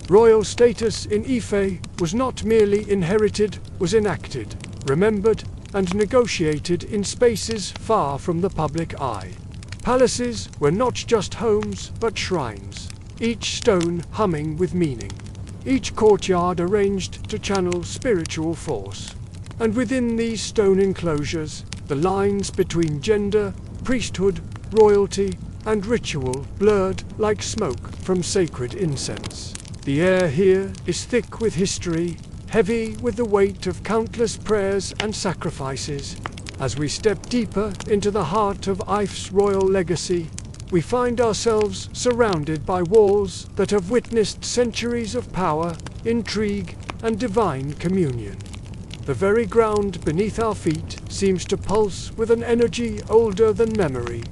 Royal status in Ife was not merely inherited, was enacted, remembered, and negotiated in spaces far from the public eye. Palaces were not just homes, but shrines, each stone humming with meaning, each courtyard arranged to channel spiritual force. And within these stone enclosures, the lines between gender, priesthood, royalty, and ritual blurred like smoke from sacred incense. The air here is thick with history, heavy with the weight of countless prayers and sacrifices. As we step deeper into the heart of Ife's royal legacy, we find ourselves surrounded by walls that have witnessed centuries of power, intrigue, and divine communion. The very ground beneath our feet seems to pulse with an energy older than memory,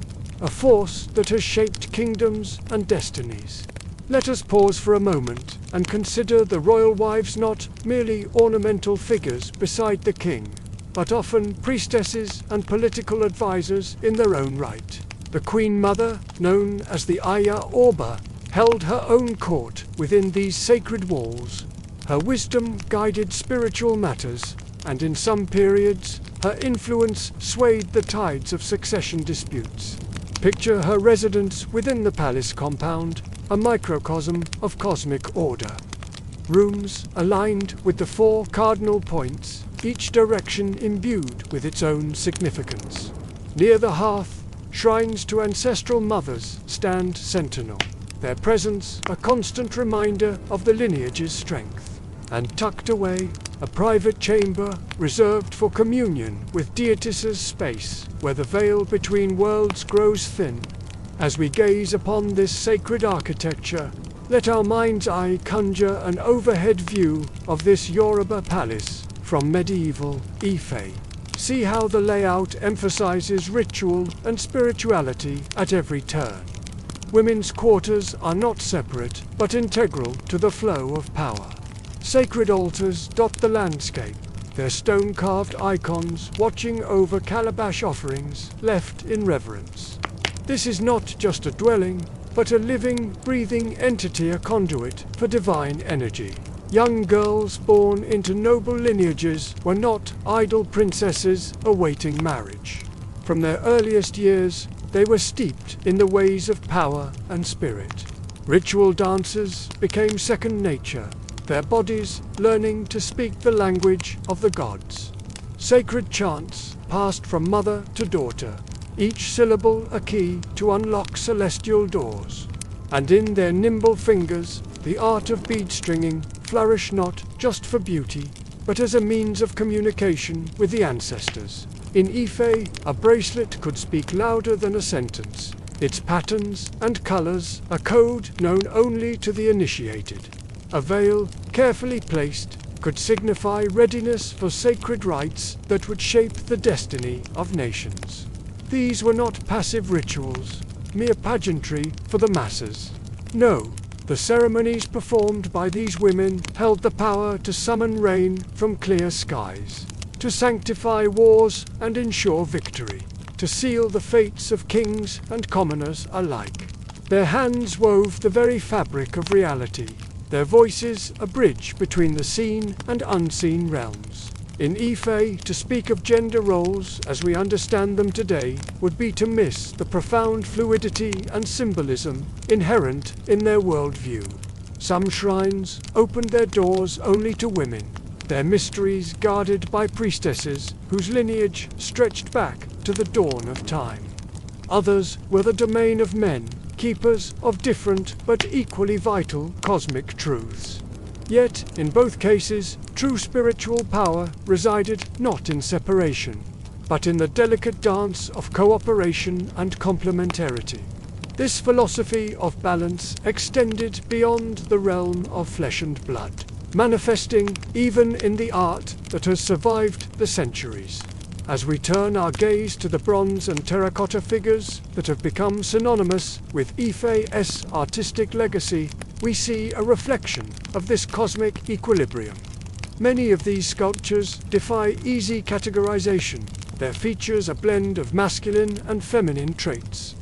a force that has shaped kingdoms and destinies. Let us pause for a moment and consider the royal wives not merely ornamental figures beside the king, but often priestesses and political advisors in their own right. The Queen Mother, known as the Aya Orba, held her own court within these sacred walls. Her wisdom guided spiritual matters, and in some periods, her influence swayed the tides of succession disputes. Picture her residence within the palace compound, a microcosm of cosmic order. Rooms aligned with the four cardinal points, each direction imbued with its own significance. Near the hearth, shrines to ancestral mothers stand sentinel, their presence a constant reminder of the lineage's strength. And tucked away, a private chamber reserved for communion with Deitiss's space, where the veil between worlds grows thin. As we gaze upon this sacred architecture, let our mind's eye conjure an overhead view of this Yoruba palace from medieval Ife. See how the layout emphasizes ritual and spirituality at every turn. Women's quarters are not separate, but integral to the flow of power. Sacred altars dot the landscape, their stone-carved icons watching over calabash offerings left in reverence. This is not just a dwelling, but a living, breathing entity, a conduit for divine energy. Young girls born into noble lineages were not idle princesses awaiting marriage. From their earliest years, they were steeped in the ways of power and spirit. Ritual dances became second nature, their bodies learning to speak the language of the gods. Sacred chants passed from mother to daughter, each syllable a key to unlock celestial doors. And in their nimble fingers, the art of bead stringing flourished not just for beauty, but as a means of communication with the ancestors. In Ife, a bracelet could speak louder than a sentence, its patterns and colors a code known only to the initiated. A veil, carefully placed, could signify readiness for sacred rites that would shape the destiny of nations. These were not passive rituals, mere pageantry for the masses. No, the ceremonies performed by these women held the power to summon rain from clear skies, to sanctify wars and ensure victory, to seal the fates of kings and commoners alike. Their hands wove the very fabric of reality, their voices a bridge between the seen and unseen realms. In Ife, to speak of gender roles as we understand them today would be to miss the profound fluidity and symbolism inherent in their worldview. Some shrines opened their doors only to women, their mysteries guarded by priestesses whose lineage stretched back to the dawn of time. Others were the domain of men, keepers of different but equally vital cosmic truths. Yet, in both cases, true spiritual power resided not in separation, but in the delicate dance of cooperation and complementarity. This philosophy of balance extended beyond the realm of flesh and blood, manifesting even in the art that has survived the centuries. As we turn our gaze to the bronze and terracotta figures that have become synonymous with Ife's artistic legacy, we see a reflection of this cosmic equilibrium. Many of these sculptures defy easy categorization, their features a blend of masculine and feminine traits.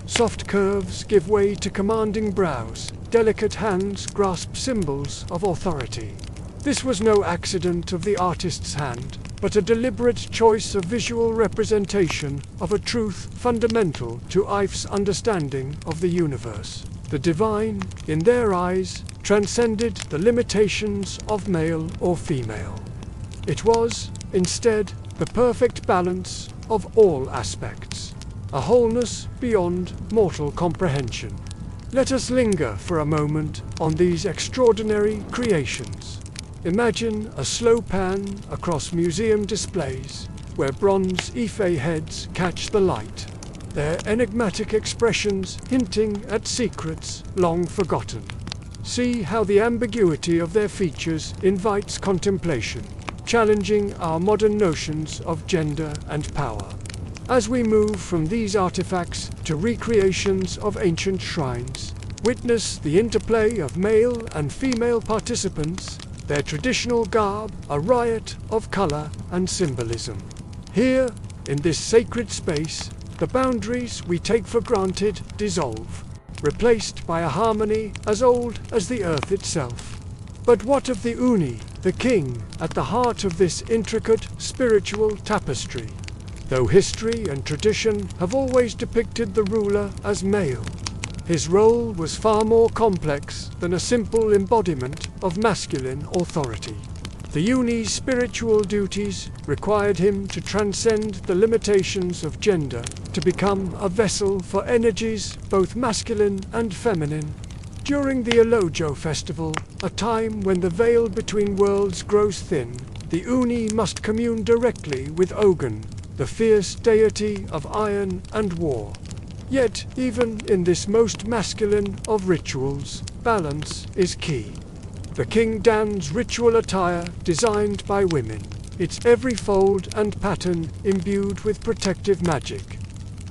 Soft curves give way to commanding brows, delicate hands grasp symbols of authority. This was no accident of the artist's hand, but a deliberate choice of visual representation of a truth fundamental to Ife's understanding of the universe. The divine, in their eyes, transcended the limitations of male or female. It was, instead, the perfect balance of all aspects, a wholeness beyond mortal comprehension. Let us linger for a moment on these extraordinary creations. Imagine a slow pan across museum displays, where bronze Ife heads catch the light, their enigmatic expressions hinting at secrets long forgotten. See how the ambiguity of their features invites contemplation, challenging our modern notions of gender and power. As we move from these artifacts to recreations of ancient shrines, witness the interplay of male and female participants, their traditional garb a riot of color and symbolism. Here, in this sacred space, the boundaries we take for granted dissolve, replaced by a harmony as old as the earth itself. But what of the Uni, the king, at the heart of this intricate spiritual tapestry? Though history and tradition have always depicted the ruler as male, his role was far more complex than a simple embodiment of masculine authority. The Uni's spiritual duties required him to transcend the limitations of gender, to become a vessel for energies both masculine and feminine. During the Elojo festival, a time when the veil between worlds grows thin, the Uni must commune directly with Ogun, the fierce deity of iron and war. Yet, even in this most masculine of rituals, balance is key. The king dons ritual attire designed by women, its every fold and pattern imbued with protective magic.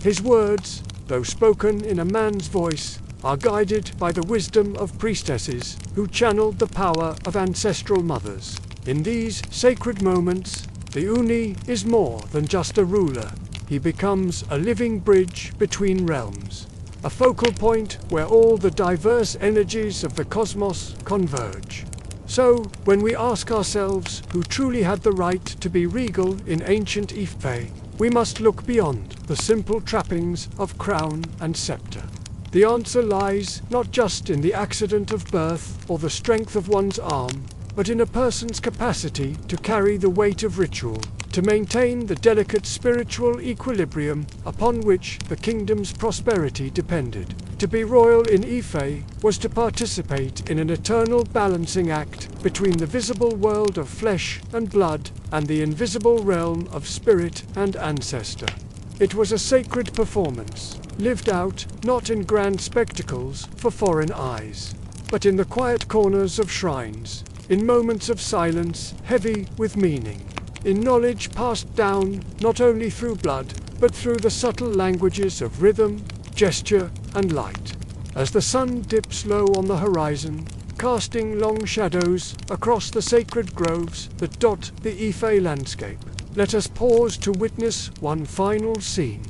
His words, though spoken in a man's voice, are guided by the wisdom of priestesses who channeled the power of ancestral mothers. In these sacred moments, the Uni is more than just a ruler. He becomes a living bridge between realms, a focal point where all the diverse energies of the cosmos converge. So, when we ask ourselves who truly had the right to be regal in ancient Ife, we must look beyond the simple trappings of crown and scepter. The answer lies not just in the accident of birth or the strength of one's arm, but in a person's capacity to carry the weight of ritual, to maintain the delicate spiritual equilibrium upon which the kingdom's prosperity depended. To be royal in Ife was to participate in an eternal balancing act between the visible world of flesh and blood and the invisible realm of spirit and ancestor. It was a sacred performance, lived out not in grand spectacles for foreign eyes, but in the quiet corners of shrines, in moments of silence heavy with meaning, in knowledge passed down not only through blood, but through the subtle languages of rhythm, gesture, and light. As the sun dips low on the horizon, casting long shadows across the sacred groves that dot the Ife landscape, let us pause to witness one final scene.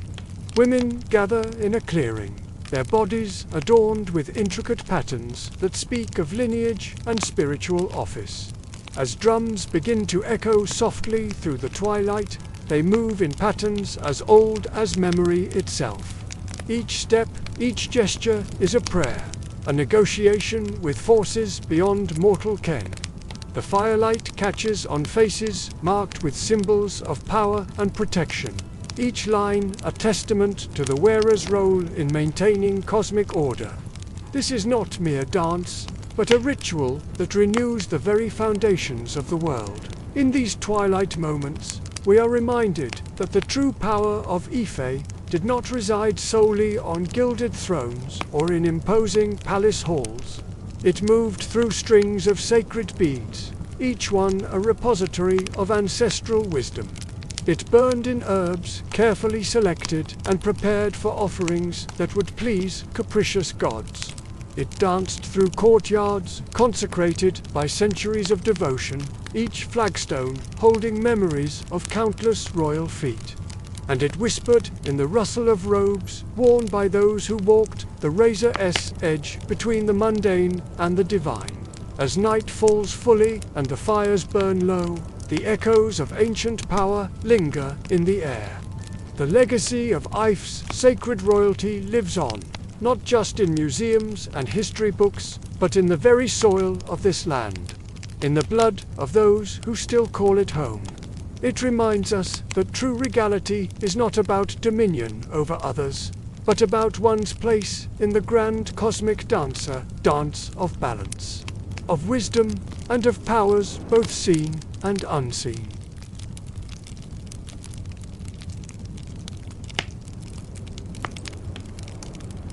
Women gather in a clearing, their bodies adorned with intricate patterns that speak of lineage and spiritual office. As drums begin to echo softly through the twilight, they move in patterns as old as memory itself. Each step, each gesture is a prayer, a negotiation with forces beyond mortal ken. The firelight catches on faces marked with symbols of power and protection, each line a testament to the wearer's role in maintaining cosmic order. This is not mere dance, but a ritual that renews the very foundations of the world. In these twilight moments, we are reminded that the true power of Ife did not reside solely on gilded thrones or in imposing palace halls. It moved through strings of sacred beads, each one a repository of ancestral wisdom. It burned in herbs carefully selected and prepared for offerings that would please capricious gods. It danced through courtyards consecrated by centuries of devotion, each flagstone holding memories of countless royal feet. And it whispered in the rustle of robes worn by those who walked the razor's edge between the mundane and the divine. As night falls fully and the fires burn low, the echoes of ancient power linger in the air. The legacy of Ife's sacred royalty lives on, not just in museums and history books, but in the very soil of this land, in the blood of those who still call it home. It reminds us that true regality is not about dominion over others, but about one's place in the grand cosmic dance of balance, of wisdom and of powers both seen and unseen.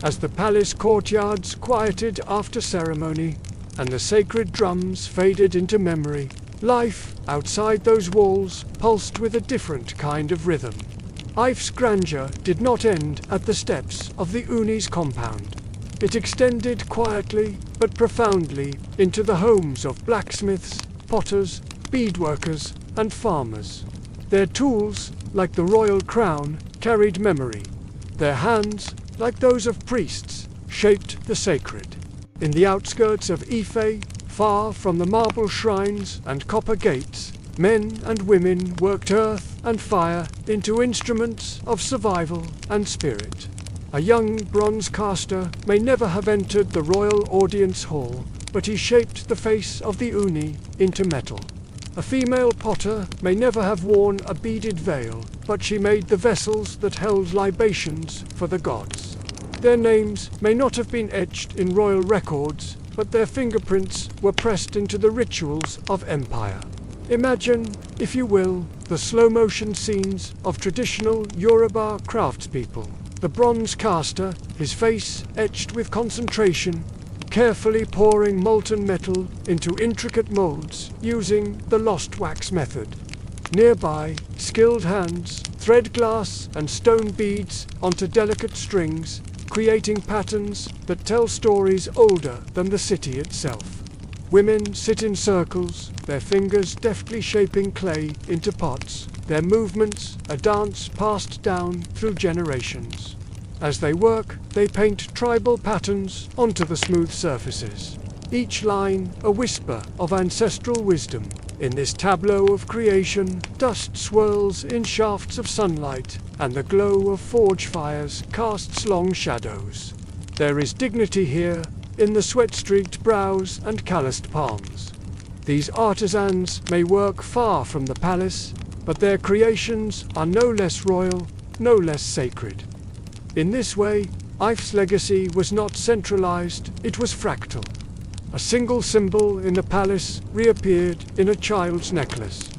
As the palace courtyards quieted after ceremony, and the sacred drums faded into memory, life outside those walls pulsed with a different kind of rhythm. Ife's grandeur did not end at the steps of the Uni's compound. It extended quietly but profoundly into the homes of blacksmiths, potters, beadworkers, and farmers. Their tools, like the royal crown, carried memory. Their hands, like those of priests, shaped the sacred. In the outskirts of Ife, far from the marble shrines and copper gates, men and women worked earth and fire into instruments of survival and spirit. A young bronze caster may never have entered the royal audience hall, but he shaped the face of the Uni into metal. A female potter may never have worn a beaded veil, but she made the vessels that held libations for the gods. Their names may not have been etched in royal records, but their fingerprints were pressed into the rituals of empire. Imagine, if you will, the slow-motion scenes of traditional Yoruba craftspeople. The bronze caster, his face etched with concentration, carefully pouring molten metal into intricate molds using the lost wax method. Nearby, skilled hands thread glass and stone beads onto delicate strings, creating patterns that tell stories older than the city itself. Women sit in circles, their fingers deftly shaping clay into pots, their movements a dance passed down through generations. As they work, they paint tribal patterns onto the smooth surfaces, each line a whisper of ancestral wisdom. In this tableau of creation, dust swirls in shafts of sunlight, and the glow of forge fires casts long shadows. There is dignity here, in the sweat-streaked brows and calloused palms. These artisans may work far from the palace, but their creations are no less royal, no less sacred. In this way, Ife's legacy was not centralized, it was fractal. A single symbol in the palace reappeared in a child's necklace.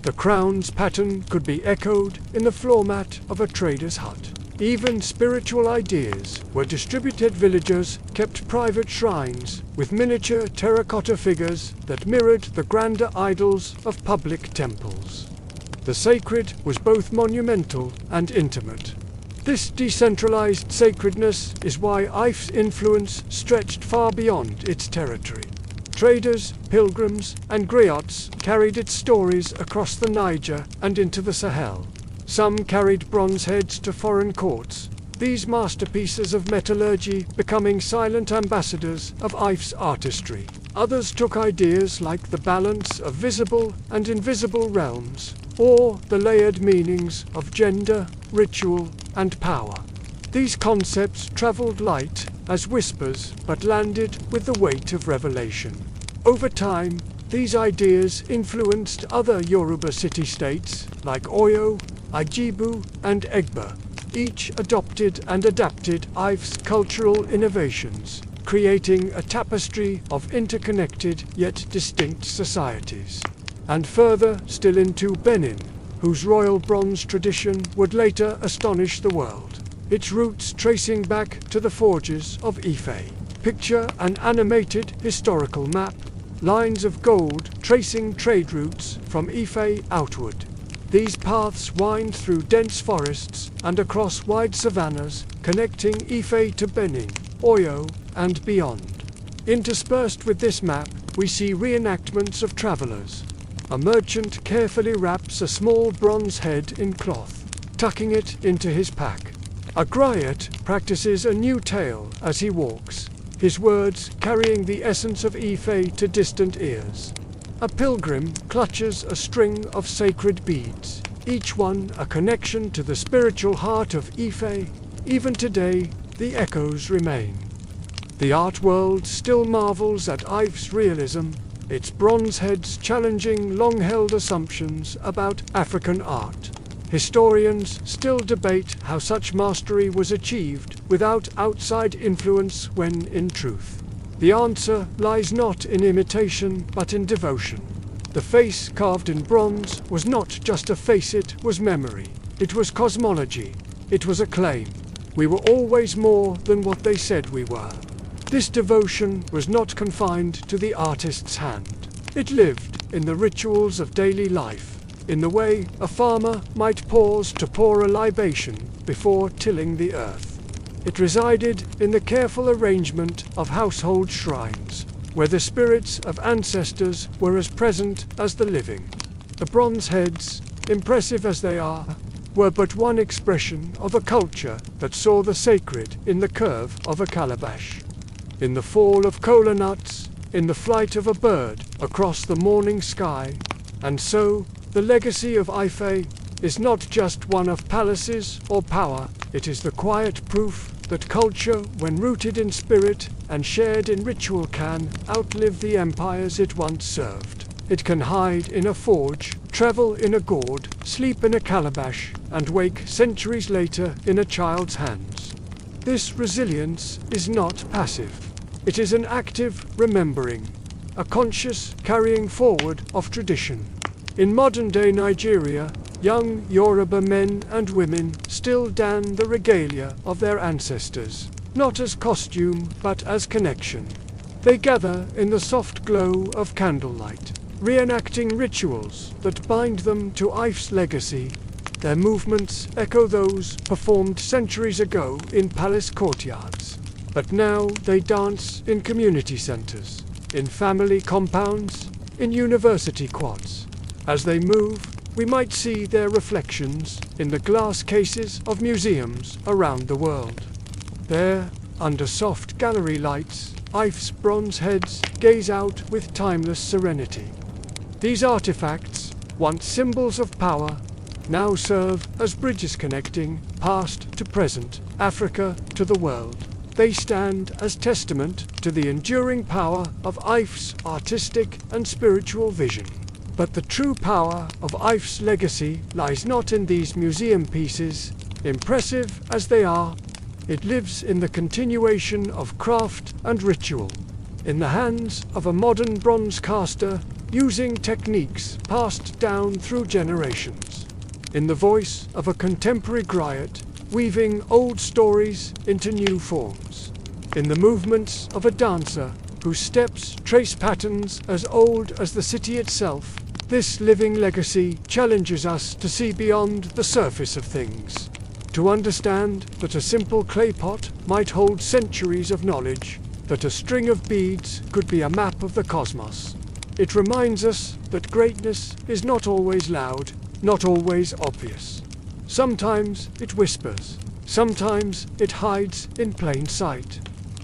The crown's pattern could be echoed in the floor mat of a trader's hut. Even spiritual ideas were distributed. Villagers kept private shrines with miniature terracotta figures that mirrored the grander idols of public temples. The sacred was both monumental and intimate. This decentralized sacredness is why Ife's influence stretched far beyond its territory. Traders, pilgrims, and griots carried its stories across the Niger and into the Sahel. Some carried bronze heads to foreign courts, these masterpieces of metallurgy becoming silent ambassadors of Ife's artistry. Others took ideas like the balance of visible and invisible realms, or the layered meanings of gender, ritual, and power. These concepts traveled light as whispers, but landed with the weight of revelation. Over time, these ideas influenced other Yoruba city-states like Oyo, Ijebu, and Egba. Each adopted and adapted Ife's cultural innovations, creating a tapestry of interconnected yet distinct societies. And further still into Benin, whose royal bronze tradition would later astonish the world, its roots tracing back to the forges of Ife. Picture an animated historical map, lines of gold tracing trade routes from Ife outward. These paths wind through dense forests and across wide savannas, connecting Ife to Benin, Oyo, and beyond. Interspersed with this map, we see reenactments of travelers. A merchant carefully wraps a small bronze head in cloth, tucking it into his pack. A griot practices a new tale as he walks, his words carrying the essence of Ife to distant ears. A pilgrim clutches a string of sacred beads, each one a connection to the spiritual heart of Ife. Even today, the echoes remain. The art world still marvels at Ife's realism, its bronze heads challenging long-held assumptions about African art. Historians still debate how such mastery was achieved without outside influence when, in truth, the answer lies not in imitation but in devotion. The face carved in bronze was not just a face, it was memory. It was cosmology. It was a claim. We were always more than what they said we were. This devotion was not confined to the artist's hand. It lived in the rituals of daily life, in the way a farmer might pause to pour a libation before tilling the earth. It resided in the careful arrangement of household shrines, where the spirits of ancestors were as present as the living. The bronze heads, impressive as they are, were but one expression of a culture that saw the sacred in the curve of a calabash, in the fall of kola nuts, in the flight of a bird across the morning sky. And so, the legacy of Ife is not just one of palaces or power, it is the quiet proof that culture, when rooted in spirit and shared in ritual, can outlive the empires it once served. It can hide in a forge, travel in a gourd, sleep in a calabash, and wake centuries later in a child's hands. This resilience is not passive. It is an active remembering, a conscious carrying forward of tradition. In modern-day Nigeria, young Yoruba men and women still don the regalia of their ancestors, not as costume but as connection. They gather in the soft glow of candlelight, reenacting rituals that bind them to Ife's legacy. Their movements echo those performed centuries ago in palace courtyards. But now they dance in community centers, in family compounds, in university quads. As they move, we might see their reflections in the glass cases of museums around the world. There, under soft gallery lights, Ife's bronze heads gaze out with timeless serenity. These artifacts, once symbols of power, now serve as bridges connecting past to present, Africa to the world. They stand as testament to the enduring power of Ife's artistic and spiritual vision. But the true power of Ife's legacy lies not in these museum pieces, impressive as they are. It lives in the continuation of craft and ritual, in the hands of a modern bronze caster using techniques passed down through generations, in the voice of a contemporary griot weaving old stories into new forms, in the movements of a dancer whose steps trace patterns as old as the city itself. This living legacy challenges us to see beyond the surface of things, to understand that a simple clay pot might hold centuries of knowledge, that a string of beads could be a map of the cosmos. It reminds us that greatness is not always loud, not always obvious. Sometimes it whispers, sometimes it hides in plain sight.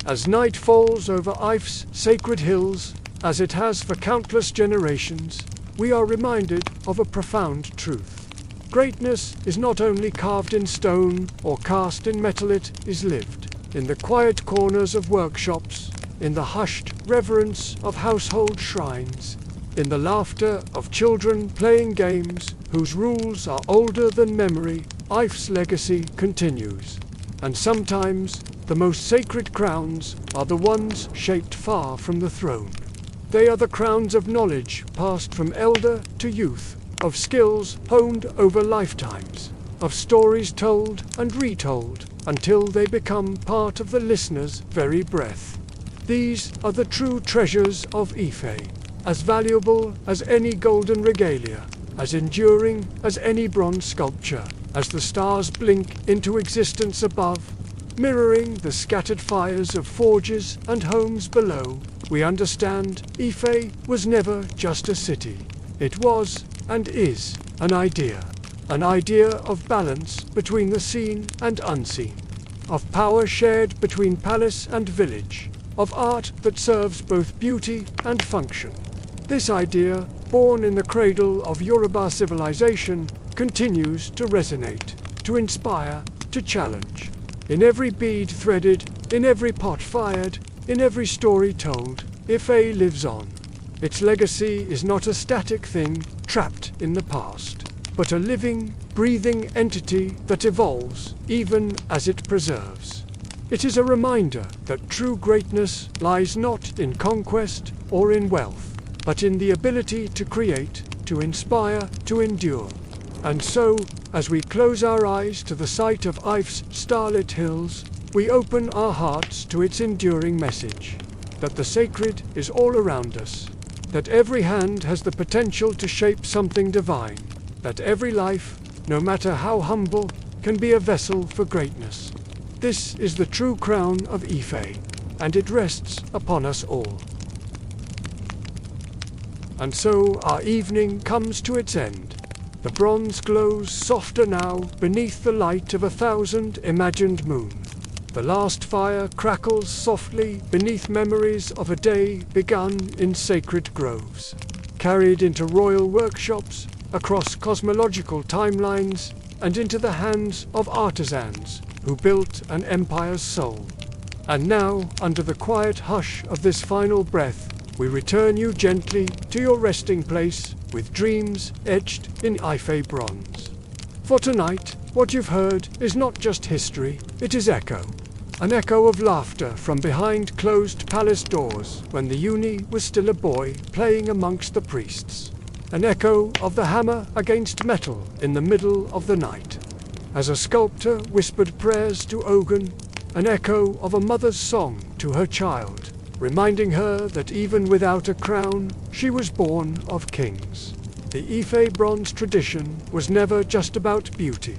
As night falls over Ife's sacred hills, as it has for countless generations, we are reminded of a profound truth. Greatness is not only carved in stone or cast in metal, it is lived in the quiet corners of workshops, in the hushed reverence of household shrines, in the laughter of children playing games whose rules are older than memory. Ife's legacy continues, and sometimes the most sacred crowns are the ones shaped far from the throne. They are the crowns of knowledge passed from elder to youth, of skills honed over lifetimes, of stories told and retold until they become part of the listener's very breath. These are the true treasures of Ife, as valuable as any golden regalia, as enduring as any bronze sculpture. As the stars blink into existence above, mirroring the scattered fires of forges and homes below, we understand Ife was never just a city. It was, and is, an idea of balance between the seen and unseen, of power shared between palace and village, of art that serves both beauty and function. This idea, born in the cradle of Yoruba civilization, continues to resonate, to inspire, to challenge. In every bead threaded, in every pot fired, in every story told, Ife lives on. Its legacy is not a static thing trapped in the past, but a living, breathing entity that evolves even as it preserves. It is a reminder that true greatness lies not in conquest or in wealth, but in the ability to create, to inspire, to endure. And so, as we close our eyes to the sight of Ife's starlit hills, we open our hearts to its enduring message, that the sacred is all around us, that every hand has the potential to shape something divine, that every life, no matter how humble, can be a vessel for greatness. This is the true crown of Ife, and it rests upon us all. And so our evening comes to its end. The bronze glows softer now beneath the light of 1,000 imagined moons. The last fire crackles softly beneath memories of a day begun in sacred groves, carried into royal workshops, across cosmological timelines, and into the hands of artisans who built an empire's soul. And now, under the quiet hush of this final breath, we return you gently to your resting place with dreams etched in Ife bronze. For tonight, what you've heard is not just history, it is echo. An echo of laughter from behind closed palace doors when the Uni was still a boy playing amongst the priests. An echo of the hammer against metal in the middle of the night, as a sculptor whispered prayers to Ogun, an echo of a mother's song to her child, reminding her that even without a crown, she was born of kings. The Ife bronze tradition was never just about beauty.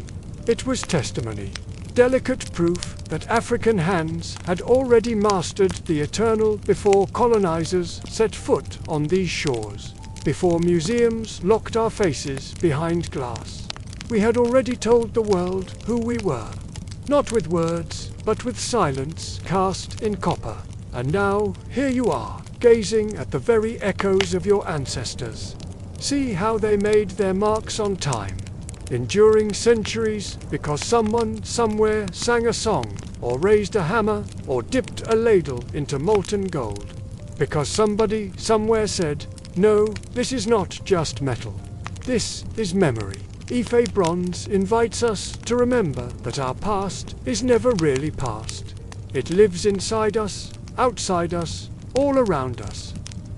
It was testimony, delicate proof that African hands had already mastered the eternal before colonizers set foot on these shores, before museums locked our faces behind glass. We had already told the world who we were, not with words, but with silence cast in copper. And now, here you are, gazing at the very echoes of your ancestors. See how they made their marks on time, enduring centuries because someone somewhere sang a song, or raised a hammer, or dipped a ladle into molten gold. Because somebody somewhere said, no, this is not just metal. This is memory. Ife bronze invites us to remember that our past is never really past. It lives inside us, outside us, all around us.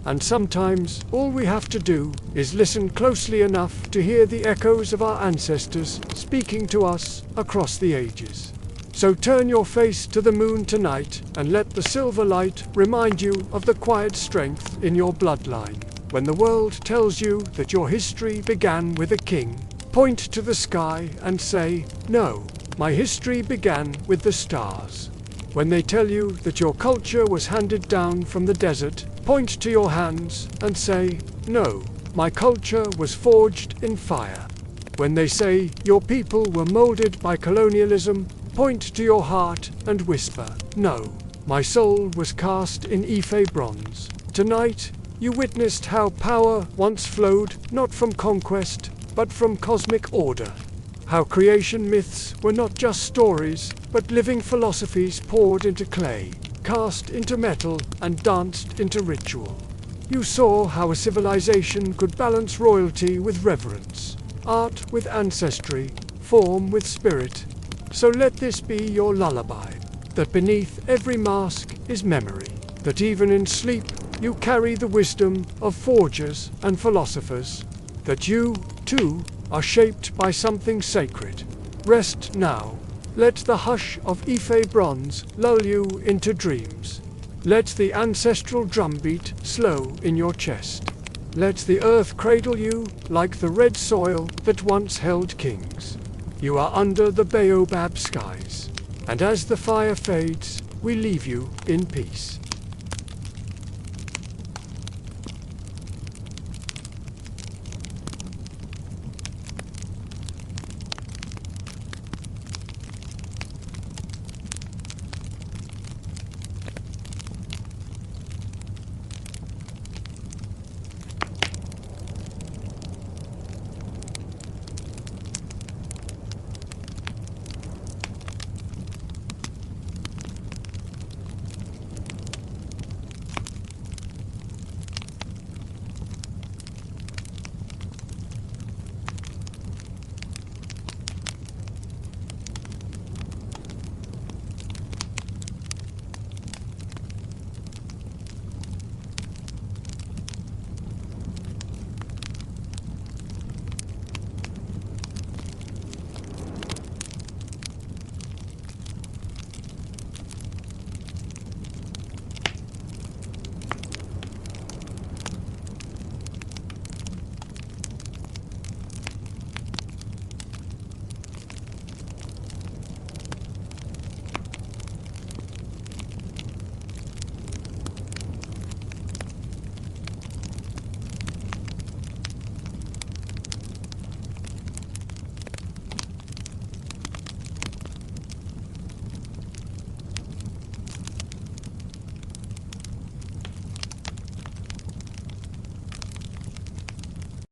And sometimes all we have to do is listen closely enough to hear the echoes of our ancestors speaking to us across the ages. So turn your face to the moon tonight and let the silver light remind you of the quiet strength in your bloodline. When the world tells you that your history began with a king, point to the sky and say, no, my history began with the stars. When they tell you that your culture was handed down from the desert, point to your hands and say, no, my culture was forged in fire. When they say your people were molded by colonialism, point to your heart and whisper, no, my soul was cast in Ife bronze. Tonight, you witnessed how power once flowed not from conquest, but from cosmic order. How creation myths were not just stories, but living philosophies poured into clay, cast into metal, and danced into ritual. You saw how a civilization could balance royalty with reverence, art with ancestry, form with spirit. So let this be your lullaby, that beneath every mask is memory, that even in sleep you carry the wisdom of forgers and philosophers, that you, too, are shaped by something sacred. Rest now. Let the hush of Ife bronze lull you into dreams. Let the ancestral drumbeat slow in your chest. Let the earth cradle you like the red soil that once held kings. You are under the baobab skies, and as the fire fades, we leave you in peace.